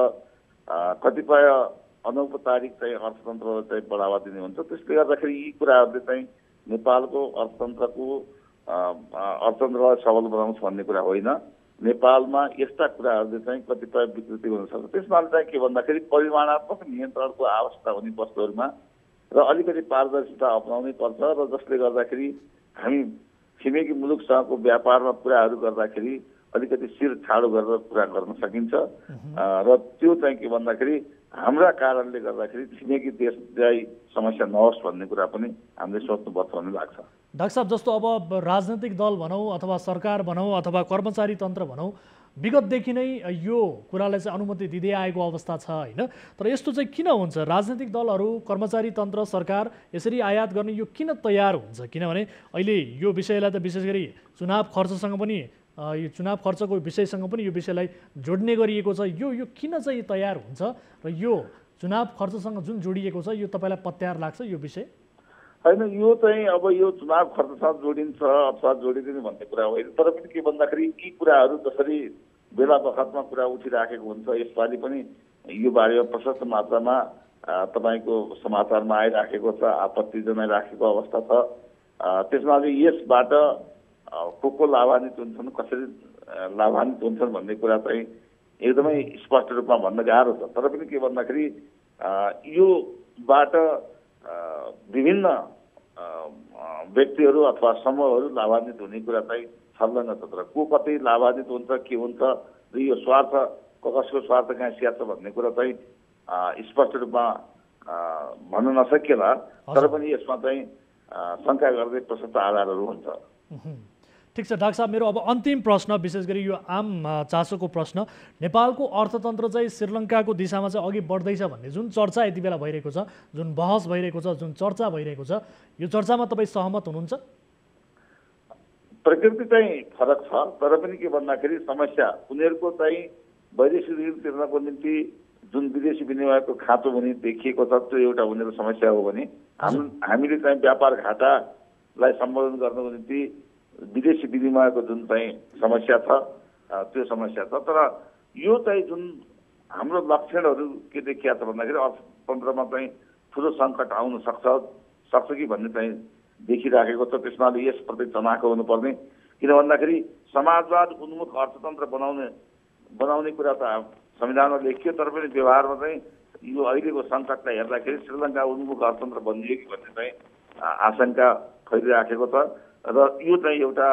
कतिपय अनौपचारिक चाहिँ अर्थतन्त्रलाई चाहिँ बढावा दिने हुन्छ। त्यसले गर्दाखेरि यी कुराहरूले चाहिँ नेपालको अर्थतन्त्रलाई सबल बनाउँछ भन्ने कुरा होइन। नेपालमा यस्ता कुराहरूले चाहिँ कतिपय विकृति हुन सक्छ। त्यसमा चाहिँ के भन्दाखेरि परिमाणात्मक नियन्त्रणको आवश्यकता हुने वस्तुहरूमा र अलिकति पारदर्शिता अपनाउनै पर्छ र जसले गर्दाखेरि हामी छिमेकी मुलुकसँगको व्यापारमा कुराहरू गर्दाखेरि अलिकति शिर छाडो गरेर कुरा गर्न सकिन्छ र त्यो चाहिँ के भन्दाखेरि हाम्रा कारणले गर्दाखेरि छिमेकी देशलाई समस्या नहोस् भन्ने कुरा पनि हामीले सोच्नुपर्छ भन्ने लाग्छ। डाक्टर साहब, जस्तो अब राजनैतिक दल भनौँ अथवा सरकार भनौँ अथवा कर्मचारी तन्त्र भनौँ, विगतदेखि नै यो कुरालाई चाहिँ अनुमति दिँदै आएको अवस्था छ होइन? तर यस्तो चाहिँ किन हुन्छ? राजनैतिक दलहरू, कर्मचारी तन्त्र, सरकार यसरी आयात गर्ने यो किन तयार हुन्छ? किनभने अहिले यो विषयलाई त विशेष गरी चुनाव खर्चसँग पनि यो चुनाव खर्चको विषयसँग पनि यो विषयलाई जोड्ने गरिएको छ। यो किन चाहिँ तयार हुन्छ र यो चुनाव खर्चसँग जुन जोडिएको छ यो तपाईँलाई पत्यार लाग्छ यो विषय? होइन, यो चाहिँ अब यो चुनाव खर्चसँग जोडिन्छ अथवा जोडिँदैन भन्ने कुरा होइन। तर पनि के भन्दाखेरि यी कुराहरू जसरी बेला बखतमा कुरा उठिराखेको हुन्छ, यसपालि पनि यो बारेमा प्रशस्त मात्रामा तपाईँको समाचारमा आइराखेको छ, आपत्ति जनाइराखेको अवस्था छ। त्यसमा यसबाट को लाभान्वित हुन्छन्, कसरी लाभान्वित हुन्छन् भन्ने कुरा चाहिँ एकदमै स्पष्ट रूपमा भन्न गाह्रो छ। तर पनि के भन्दाखेरि योबाट विभिन्न व्यक्तिहरू अथवा समूहहरू लाभान्वित हुने कुरा चाहिँ छँदैन छ। तर को कतै लाभान्वित हुन्छ, के हुन्छ र यो स्वार्थ कसको स्वार्थ कहाँ स्याहार्छ भन्ने कुरा चाहिँ स्पष्ट रूपमा भन्न नसकिएला। तर पनि यसमा चाहिँ शङ्का गर्दै प्रशस्त आधारहरू हुन्छ। ठिक छ डाक्टर साहब, मेरो अब अन्तिम प्रश्न, विशेष गरी यो आम चासोको प्रश्न, नेपालको अर्थतन्त्र चाहिँ श्रीलङ्काको दिशामा चाहिँ अघि बढ्दैछ भन्ने जुन चर्चा यति बेला भइरहेको छ, जुन बहस भइरहेको छ, जुन चर्चा भइरहेको छ, यो चर्चामा तपाईँ सहमत हुनुहुन्छ? प्रकृति चाहिँ फरक छ, तर पनि के भन्दाखेरि समस्या उनीहरूको चाहिँ वैदेशिक ऋण तिर्नको निम्ति जुन विदेशी विनिमयको खाँचो हुने देखिएको छ, त्यो एउटा उनीहरूको समस्या हो भने हामीले चाहिँ व्यापार घाटालाई सम्बोधन गर्नको निम्ति विदेशी विनिमयको जुन चाहिँ समस्या छ त्यो समस्या छ। तर यो चाहिँ जुन हाम्रो लक्षणहरू के देखिया छ भन्दाखेरि अर्थतन्त्रमा चाहिँ ठुलो सङ्कट आउन सक्छ कि भन्ने चाहिँ देखिराखेको छ। त्यसमा यसप्रति चनाखो हुनुपर्ने, किन भन्दाखेरि समाजवाद उन्मुख अर्थतन्त्र बनाउने कुरा त संविधानमा लेखियो, तर पनि व्यवहारमा चाहिँ यो अहिलेको सङ्कटलाई हेर्दाखेरि श्रीलङ्का उन्मुख अर्थतन्त्र बनियो कि भन्ने चाहिँ आशंका फैलिराखेको छ र यो चाहिँ एउटा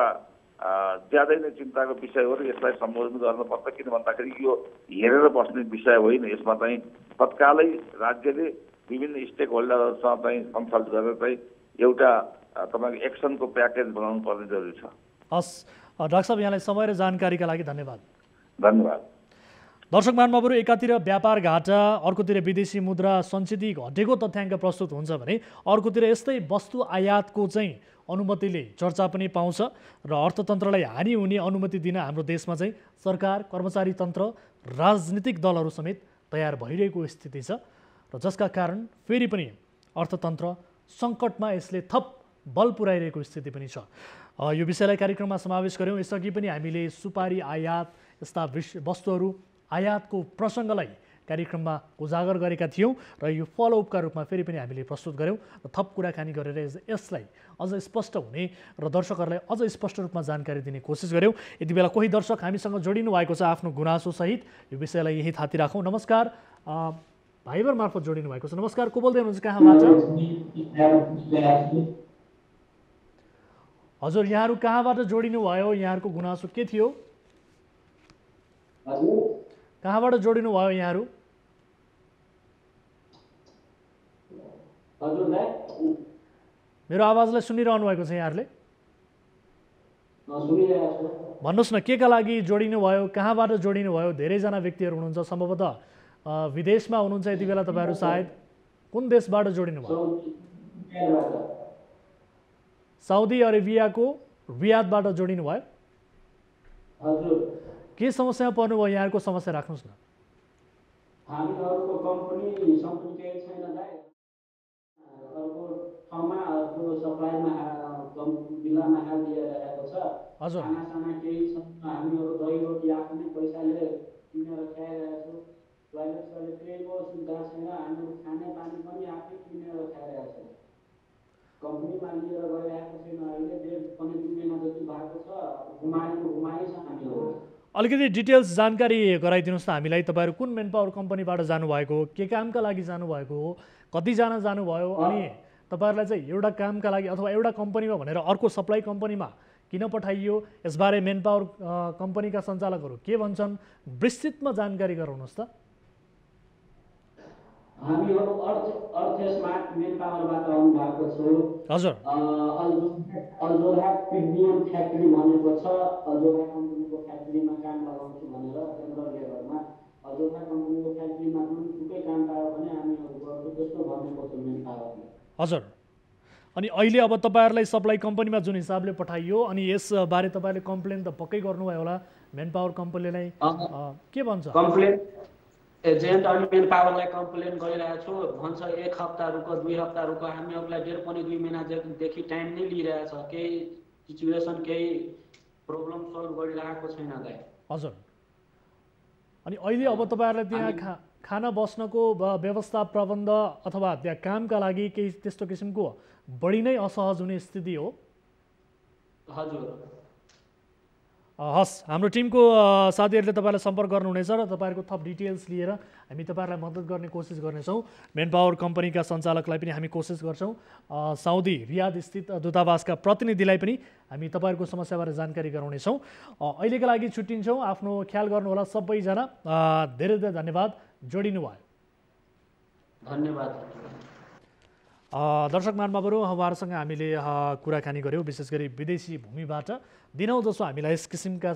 ज्यादै नै चिन्ताको विषय हो र यसलाई सम्बोधन गर्नुपर्छ। किन भन्दाखेरि यो हेरेर बस्ने विषय होइन। यसमा चाहिँ तत्कालै राज्यले विभिन्न स्टेक होल्डरहरूसँग चाहिँ कन्सल्ट गरेर चाहिँ एउटा तपाईँको एक्सनको प्याकेज बनाउनु पर्ने जरुरी छ। हस् डाक्टर साहब, यहाँलाई समय र जानकारीका लागि धन्यवाद। धन्यवाद। दर्शक महानुभावहरू, एकातिर व्यापार घाटा, अर्कोतिर विदेशी मुद्रा सञ्चित घटेको तथ्याङ्क प्रस्तुत हुन्छ भने अर्कोतिर यस्तै वस्तु आयातको चाहिँ अनुमतिले चर्चा पनि पाउँछ र अर्थतन्त्रलाई हानि हुने अनुमति दिन हाम्रो देशमा चाहिँ सरकार, कर्मचारी तन्त्र, राजनीतिक दलहरू समेत तयार भइरहेको स्थिति छ र जसका कारण फेरि पनि अर्थतन्त्र सङ्कटमा यसले थप बल पुर्याइरहेको स्थिति पनि छ। यो विषयलाई कार्यक्रममा समावेश गऱ्यौँ। यसअघि पनि हामीले सुपारी आयात यस्ता वस्तुहरू आयातको प्रसङ्गलाई कार्यक्रममा उजागर गरेका थियौँ र यो फलोअपका रूपमा फेरि पनि हामीले प्रस्तुत गऱ्यौँ र थप कुराकानी गरेर यसलाई अझ स्पष्ट हुने र दर्शकहरूलाई अझ स्पष्ट रूपमा जानकारी दिने कोसिस गऱ्यौँ। यति बेला कोही दर्शक हामीसँग जोडिनु भएको छ आफ्नो गुनासोसहित। यो विषयलाई यही थाती राखौँ। नमस्कार, भाइबर मार्फत जोडिनु भएको छ। नमस्कार, को बोल्दै हुनुहुन्छ, कहाँबाट? हजुर, यहाँहरू कहाँबाट जोडिनु भयो? यहाँहरूको गुनासो के थियो? कहाँबाट जोडिनु भयो यहाँहरू? मेरो आवाजलाई सुनिरहनु भएको छ यहाँहरूले? भन्नुहोस् न, के का लागि जोडिनु भयो, कहाँबाट जोडिनु भयो? धेरैजना व्यक्तिहरू हुनुहुन्छ, सम्भवतः विदेशमा हुनुहुन्छ यति बेला तपाईँहरू। सायद कुन देशबाट जोडिनु भयो? साउदी अरेबियाको रियादबाट जोडिनु भयो। के समस्यामा पर्नुभयो? यहाँहरूको समस्या राख्नुहोस् न। हामीहरूको कम्पनी केही छैन दाइ। अर्को ठाउँमा अर्को सप्लाईमा बिलामा हालिदिएको छ। हजुर, खानासाना केही छैन। हामीहरू दही रोटी आफ्नै पैसाले किनेर खाइरहेको छौँ। टोइलेट केहीको सुविधा छैन। हामीहरू खाने पानी पनि आफै किनेर खाइरहेको छौँ। कम्पनीमा लिएर गइरहेको छैन। अहिले 1.5 महिना जति भएको छ। घुमाइ छ हामीहरू। अलिकति डिटेल्स जानकारी गराइदिनुहोस् न हामीलाई। तपाईँहरू कुन मेन पावर कम्पनीबाट जानुभएको हो? के कामका लागि जानुभएको हो? कतिजना जानुभयो? अनि तपाईँहरूलाई चाहिँ एउटा कामका लागि अथवा एउटा कम्पनीमा भनेर अर्को सप्लाई कम्पनीमा किन पठाइयो? यसबारे मेन पावर कम्पनीका सञ्चालकहरू के भन्छन्? विस्तृतमा जानकारी गराउनुहोस् त। हामीहरू अर्थ स्मार्ट मेन पावरबाट आउनु भएको छौँ। हजुर, अल्जोधा प्रिमियम फ्याक्ट्री भनेको छ। अल्जोधा कम्पनीको फ्याक्ट्रीमा काम लगाउँछु भनेर जेनरल लेबरमा अल्जोधा कम्पनीको फ्याक्ट्रीमा जुनसुकै काम पायो भने हामीहरू गर्छौँ, त्यस्तो भनेको छ मेन पावरले। हजुर। अनि अहिले अब तपाईँहरूलाई सप्लाई कम्पनीमा जुन हिसाबले पठाइयो, अनि यसबारे तपाईँले कम्प्लेन त पक्कै गर्नुभयो होला मेन पावर कम्पनीलाई, के भन्छ? कम्प्लेन एजेन्ट अनि मेन पावरलाई कम्प्लेन गरिरहेको छु। भन्छ 1 हप्ता रुको, 2 हप्ता रुको। हामीहरूलाई 1.5 महिनादेखि टाइम नै लिइरहेछ। केही सिचुएसन, केही प्रब्लम सल्भ गरिरहेको छैन दाइ। हजुर। अनि अहिले अब तपाईँहरूलाई त्यहाँ खाना बस्नको व्यवस्था, प्रबन्ध अथवा त्यहाँ कामका लागि केही त्यस्तो किसिमको बढी नै असहज हुने स्थिति हो? हजुर। हस्, हाम्रो टिमको साथीहरूले तपाईँलाई सम्पर्क गर्नुहुनेछ र तपाईँहरूको थप डिटेल्स लिएर हामी तपाईँहरूलाई मद्दत गर्ने कोसिस गर्नेछौँ। मेन पावर कम्पनीका सञ्चालकलाई पनि हामी कोसिस गर्छौँ। साउदी रियाद स्थित दूतावासका प्रतिनिधिलाई पनि हामी तपाईँहरूको समस्याबारे जानकारी गराउनेछौँ। अहिलेका लागि छुट्टिन्छौँ। आफ्नो ख्याल गर्नुहोला सबैजना। धेरै धेरै धन्यवाद, जोडिनु भयो। धन्यवाद। दर्शक महानुभावहरू, उहाँहरूसँग हामीले कुराकानी गऱ्यौँ, विशेष गरी विदेशी भूमिबाट दिनौँ जसो हामीलाई यस किसिमका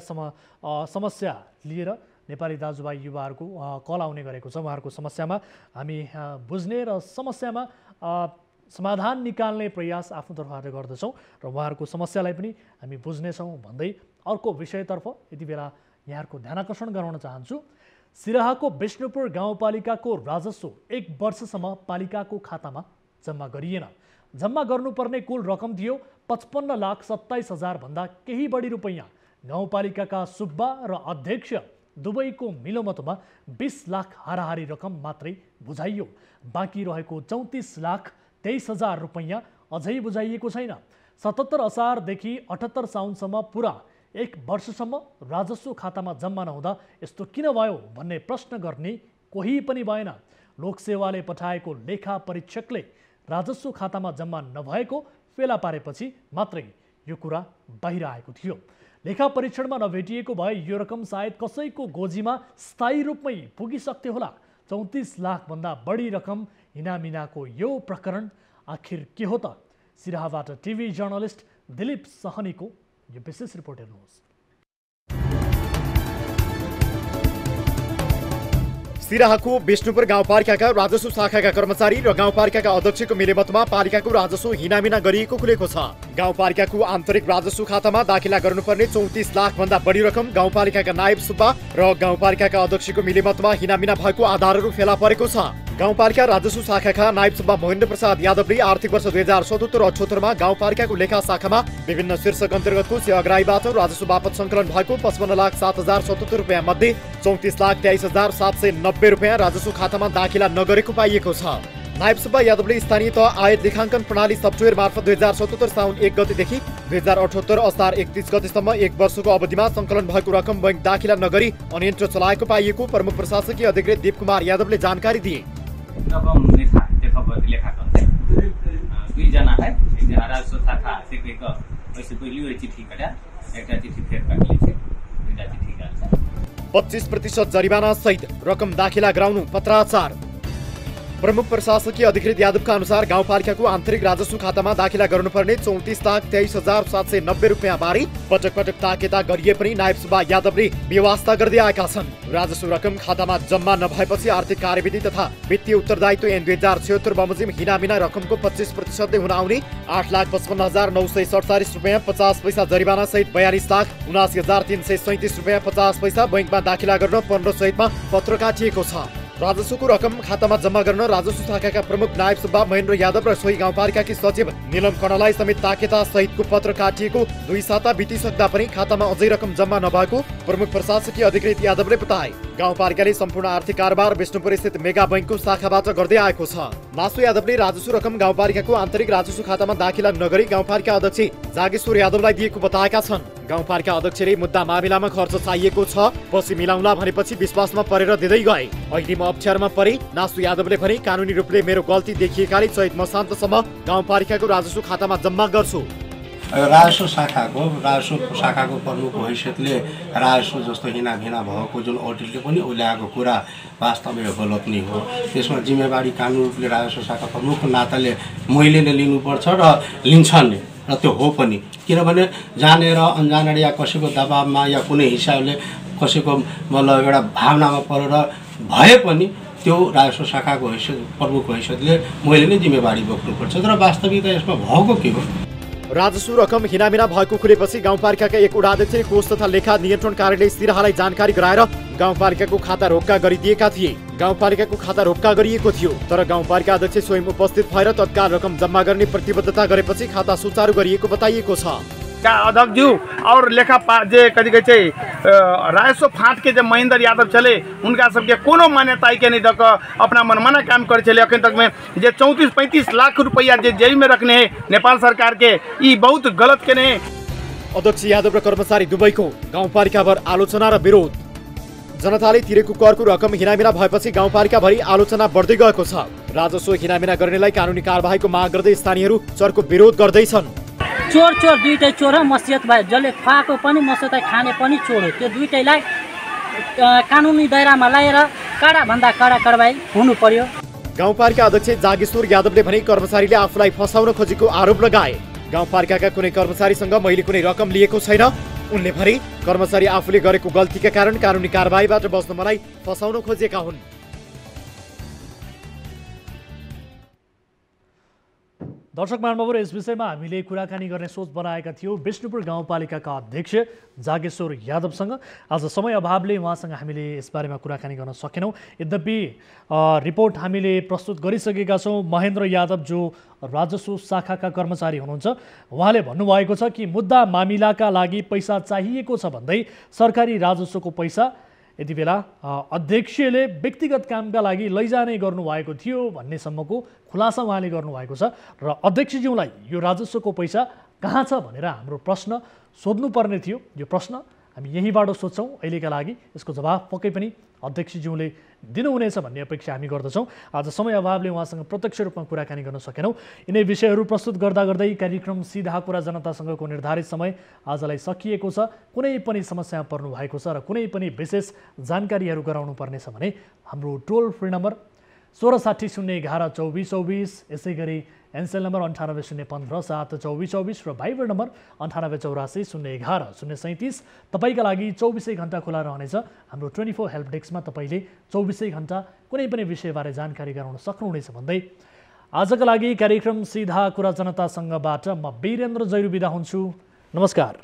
समस्या लिएर नेपाली दाजुभाइ युवाहरूको कल आउने गरेको छ। उहाँहरूको समस्यामा हामी बुझ्ने र समस्यामा समाधान निकाल्ने प्रयास आफ्नो तर्फबाट गर्दछौँ र उहाँहरूको समस्यालाई पनि हामी बुझ्नेछौँ भन्दै अर्को विषयतर्फ यति बेला यहाँहरूको ध्यानाकर्षण गराउन चाहन्छु। सिराहाको विष्णुपुर गाउँपालिकाको राजस्व 1 वर्षसम्म पालिकाको खातामा जम्मा गरिएन। जम्मा गर्नुपर्ने कुल रकम थियो 55,27,000 भन्दा केही बढी रुपैयाँ। गाउँपालिकाका सुब्बा र अध्यक्ष दुवैको मिलोमतोमा 20 लाख हाराहारी रकम मात्रै बुझाइयो। बाँकी रहेको 34,23,000 रुपैयाँ अझै बुझाइएको छैन। 77 असारदेखि 78 साउनसम्म पुरा 1 वर्षसम्म राजस्व खातामा जम्मा नहुँदा यस्तो किन भयो भन्ने प्रश्न गर्ने कोही पनि भएन। लोकसेवाले पठाएको लेखा परीक्षकले राजस्व खातामा जम्मा नभएको फेला पारेपछि मात्रै यो कुरा बाहिर आएको थियो। लेखा परीक्षणमा नभेटिएको भए यो रकम सायद कसैको गोजीमा स्थायी रूपमै पुगिसक्थे होला। 34 लाखभन्दा बढी रकम हिनामिनाको यो प्रकरण आखिर के हो त? सिराहाबाट टिभी जर्नलिस्ट दिलीप सहनीको यो विशेष रिपोर्ट हेर्नुहोस्। सिराहाको विष्णुपुर गाउँपालिकाका राजस्व शाखाका कर्मचारी र गाउँपालिकाका अध्यक्षको मिलेमतमा पालिकाको राजस्व हिनामिना गरिएको खुलेको छ। गाउँपालिकाको आन्तरिक राजस्व खातामा दाखिला गर्नुपर्ने 34 लाखभन्दा बढी रकम गाउँपालिकाका नायब सुब्बा र गाउँपालिकाका अध्यक्षको मिलेमतमा हिनामिना भएको आधारहरू फेला परेको छ। गाउँपालिका राजस्व शाखाका नायब सुब्बा महेन्द्र प्रसाद यादवले आर्थिक वर्ष 2077-78 गाउँपालिकाको लेखा शाखामा विभिन्न शीर्षक अन्तर्गतको सेवाग्राहीबाट राजस्व बापत सङ्कलन भएको 55,07,077 रुपियाँ मध्ये 34,23,790 रुपियाँ राजस्व खातामा दाखिला नगरेको पाइएको छ। नायब सुब्बा यादवले स्थानीय तह आय लेखाङ्कन प्रणाली सफ्टवेयर मार्फत 2077 साउन 1 गतेदेखि 2078 असार 31 गतेसम्म 1 वर्षको अवधिमा सङ्कलन भएको रकम बैंक दाखिला नगरी अनियन्त्र चलाएको पाइएको प्रमुख प्रशासकीय अधिकृत दीप कुमार यादवले जानकारी दिए। दुईजना है, एकजना राजस्व शाखा सेक्रेटरीको पैसा पहिलो चिठी काट्या, एउटा चिठी फेर काट्ले छ, दुईटा चिठी काट्छ। 25% जरिवाना सहित रकम दाखिला गराउनु पत्राचार। प्रमुख प्रशासकीय अधिकृत यादवका अनुसार गाउँपालिकाको आन्तरिक राजस्व खातामा दाखिला गर्नुपर्ने 34,23,790 रुपियाँ बारे पटक पटक ताकेता गरिए पनि नायब सुब्बा यादवले व्यवस्था गर्दै आएका छन्। राजस्व रकम खातामा जम्मा नभएपछि आर्थिक कार्यविधि तथा वित्तीय उत्तरदायित्व ऐन 2076 बमोजिम हिनामिना रकमको 25% हुन आउने 8,55,947 रुपियाँ 50 पैसा जरिवाना सहित 42,79,337 रुपियाँ 50 पैसा बैंकमा दाखिला गर्न 15 सहितमा पत्र काटिएको छ। राजस्वको रकम खातामा जम्मा गर्न राजस्व शाखाका प्रमुख नायब सुब्बा महेन्द्र यादव र सोही गाउँपालिकाकी सचिव निलम कर्णलाई समेत ताकेता सहितको पत्र काटिएको 2 साता बितिसक्दा पनि खातामा अझै रकम जम्मा नभएको प्रमुख प्रशासकीय अधिकृत यादवले बताए। गाउँपालिकाले सम्पूर्ण आर्थिक कारोबार विष्णुपुर स्थित मेगा बैंकको शाखाबाट गर्दै आएको छ। नासु यादवले राजस्व रकम गाउँपालिकाको आन्तरिक राजस्व खातामा दाखिला नगरी गाउँपालिका अध्यक्ष जागेश्वर यादवलाई दिएको बताएका छन्। गाउँपालिका अध्यक्षले मुद्दा मामिलामा खर्च चाहिएको छ, पछि मिलाउला भनेपछि विश्वासमा परेर दिँदै गए। अहिले म अप्ठ्यारोमा परे, नासु यादवले भने कानुनी रूपले मेरो गल्ती देखिएकाले चैत मसान्तसम्म गाउँपालिकाको राजस्व खातामा जम्मा गर्छु। राजस्व शाखाको प्रमुख हैसियतले राजस्व जस्तो हिनाभिना भएको जुन अडिटले पनि उल्याएको कुरा वास्तवमै गलत नै हो। त्यसमा जिम्मेवारी कानुनी रूपले राजस्व शाखा प्रमुखको नाताले मैले नै लिनुपर्छ र लिन्छन् र त्यो हो पनि। किनभने जानेर अनजानेर या कसैको दबावमा या कुनै हिसाबले कसैको मतलब एउटा भावनामा परेर भए पनि त्यो राजस्व शाखाको हैसियत प्रमुख हैसियतले मैले नै जिम्मेवारी बोक्नुपर्छ। तर वास्तविकता यसमा भएको के हो? राजस्व रकम हिनामिना भएको खुलेपछि गाउँपालिकाका एक उडाध्यक्षले कोष तथा लेखा नियन्त्रण कार्यालय सिराहालाई जानकारी गराएर गाउँपालिकाको खाता रोक्का गरिदिएका थिए। गाउँपालिकाको खाता रोक्का गरिएको थियो, तर गाउँपालिका अध्यक्ष स्वयं उपस्थित भएर तत्काल रकम जम्मा गर्ने प्रतिबद्धता गरेपछि खाता सुचारू गरिएको बताइएको छ। अध्यक्ष जी और लेखा जे कथी कहै छै राजस्व फाँट के जे महेंद्र यादव चले उनका सबके कोनो मान्यता के नहीं दक अपना मनमाना काम करे चले। अखन तक में जे 34-35 लाख रुपया जे जेब में रखने है नेपाल सरकार के, ई बहुत गलत के नहीं। अध्यक्ष यादव र कर्मचारी दुवैको गाउँपालिकाभर आलोचना र विरोध। जनताले तिरेको करको रकम हिनामिना भएपछि गाउँपालिकाभरि आलोचना बढ्दै गएको छ। राजस्व हिनामिना गर्नेलाई कानुनी कारबाहीको माग गर्दै स्थानीयहरू चर्को विरोध गर्दैछन्। चोर दुईटै चोर हो, मसियत भयो। जसले खुवाएको पनि मसियत खाने पनि चोर हो। त्यो दुईटैलाई कानुनी दायरामा ल्याएर कडाभन्दा कडा कारबाही हुनु पर्यो। गाउँपालिका अध्यक्ष जागेश्वर यादवले भने कर्मचारीले आफूलाई फसाउन खोजेको आरोप लगाए। गाउँपालिकाका कुनै कर्मचारीसँग मैले कुनै रकम लिएको छैन। उनले भने कर्मचारी आफूले गरेको गल्तीका कारण कानुनी कारबाहीबाट बस्न मलाई फसाउन खोजेका हुन्। दर्शक महानुभावहरू, यस विषयमा हामीले कुराकानी गर्ने सोच बनाएका थियौँ विष्णुपुर गाउँपालिकाका अध्यक्ष जागेश्वर यादवसँग। आज समय अभावले उहाँसँग हामीले यसबारेमा कुराकानी गर्न सकेनौँ। यद्यपि रिपोर्ट हामीले प्रस्तुत गरिसकेका छौँ। महेन्द्र यादव जो राजस्व शाखाका कर्मचारी हुनुहुन्छ, उहाँले भन्नुभएको छ कि मुद्दा मामिलाका लागि पैसा चाहिएको छ भन्दै सरकारी राजस्वको पैसा यति बेला अध्यक्षले व्यक्तिगत कामका लागि लैजाने गर्नुभएको थियो भन्नेसम्मको खुलासा उहाँले गर्नुभएको छ। र अध्यक्षज्यूलाई यो राजस्वको पैसा कहाँ छ भनेर हाम्रो प्रश्न सोध्नुपर्ने थियो। यो प्रश्न हामी यहीँबाट सोध्छौँ। अहिलेका लागि यसको जवाफ पक्कै पनि अध्यक्षज्यूले दिनुहुनेछ भन्ने अपेक्षा हामी गर्दछौँ। आज समय अभावले उहाँसँग प्रत्यक्ष रूपमा कुराकानी गर्न सकेनौँ। यिनै विषयहरू प्रस्तुत गर्दा गर्दै कार्यक्रम सीधा कुरा जनतासँगको निर्धारित समय आजलाई सकिएको छ। कुनै पनि समस्यामा पर्नु भएको छ र कुनै पनि विशेष जानकारीहरू गराउनु पर्नेछ भने हाम्रो टोल फ्री नम्बर 1660112424, यसै गरी एनसेल नम्बर 9801572424 र भाइबर नम्बर 9884011037। तपाईँका लागि 24 घण्टा खुला रहनेछ। हाम्रो 24 हेल्प डेस्कमा तपाईँले 24 घण्टा कुनै पनि विषयबारे जानकारी गराउन सक्नुहुनेछ भन्दै आजका लागि कार्यक्रम सीधा कुरा जनतासँगबाट म वीरेन्द्र जैरू बिदा हुन्छु। नमस्कार।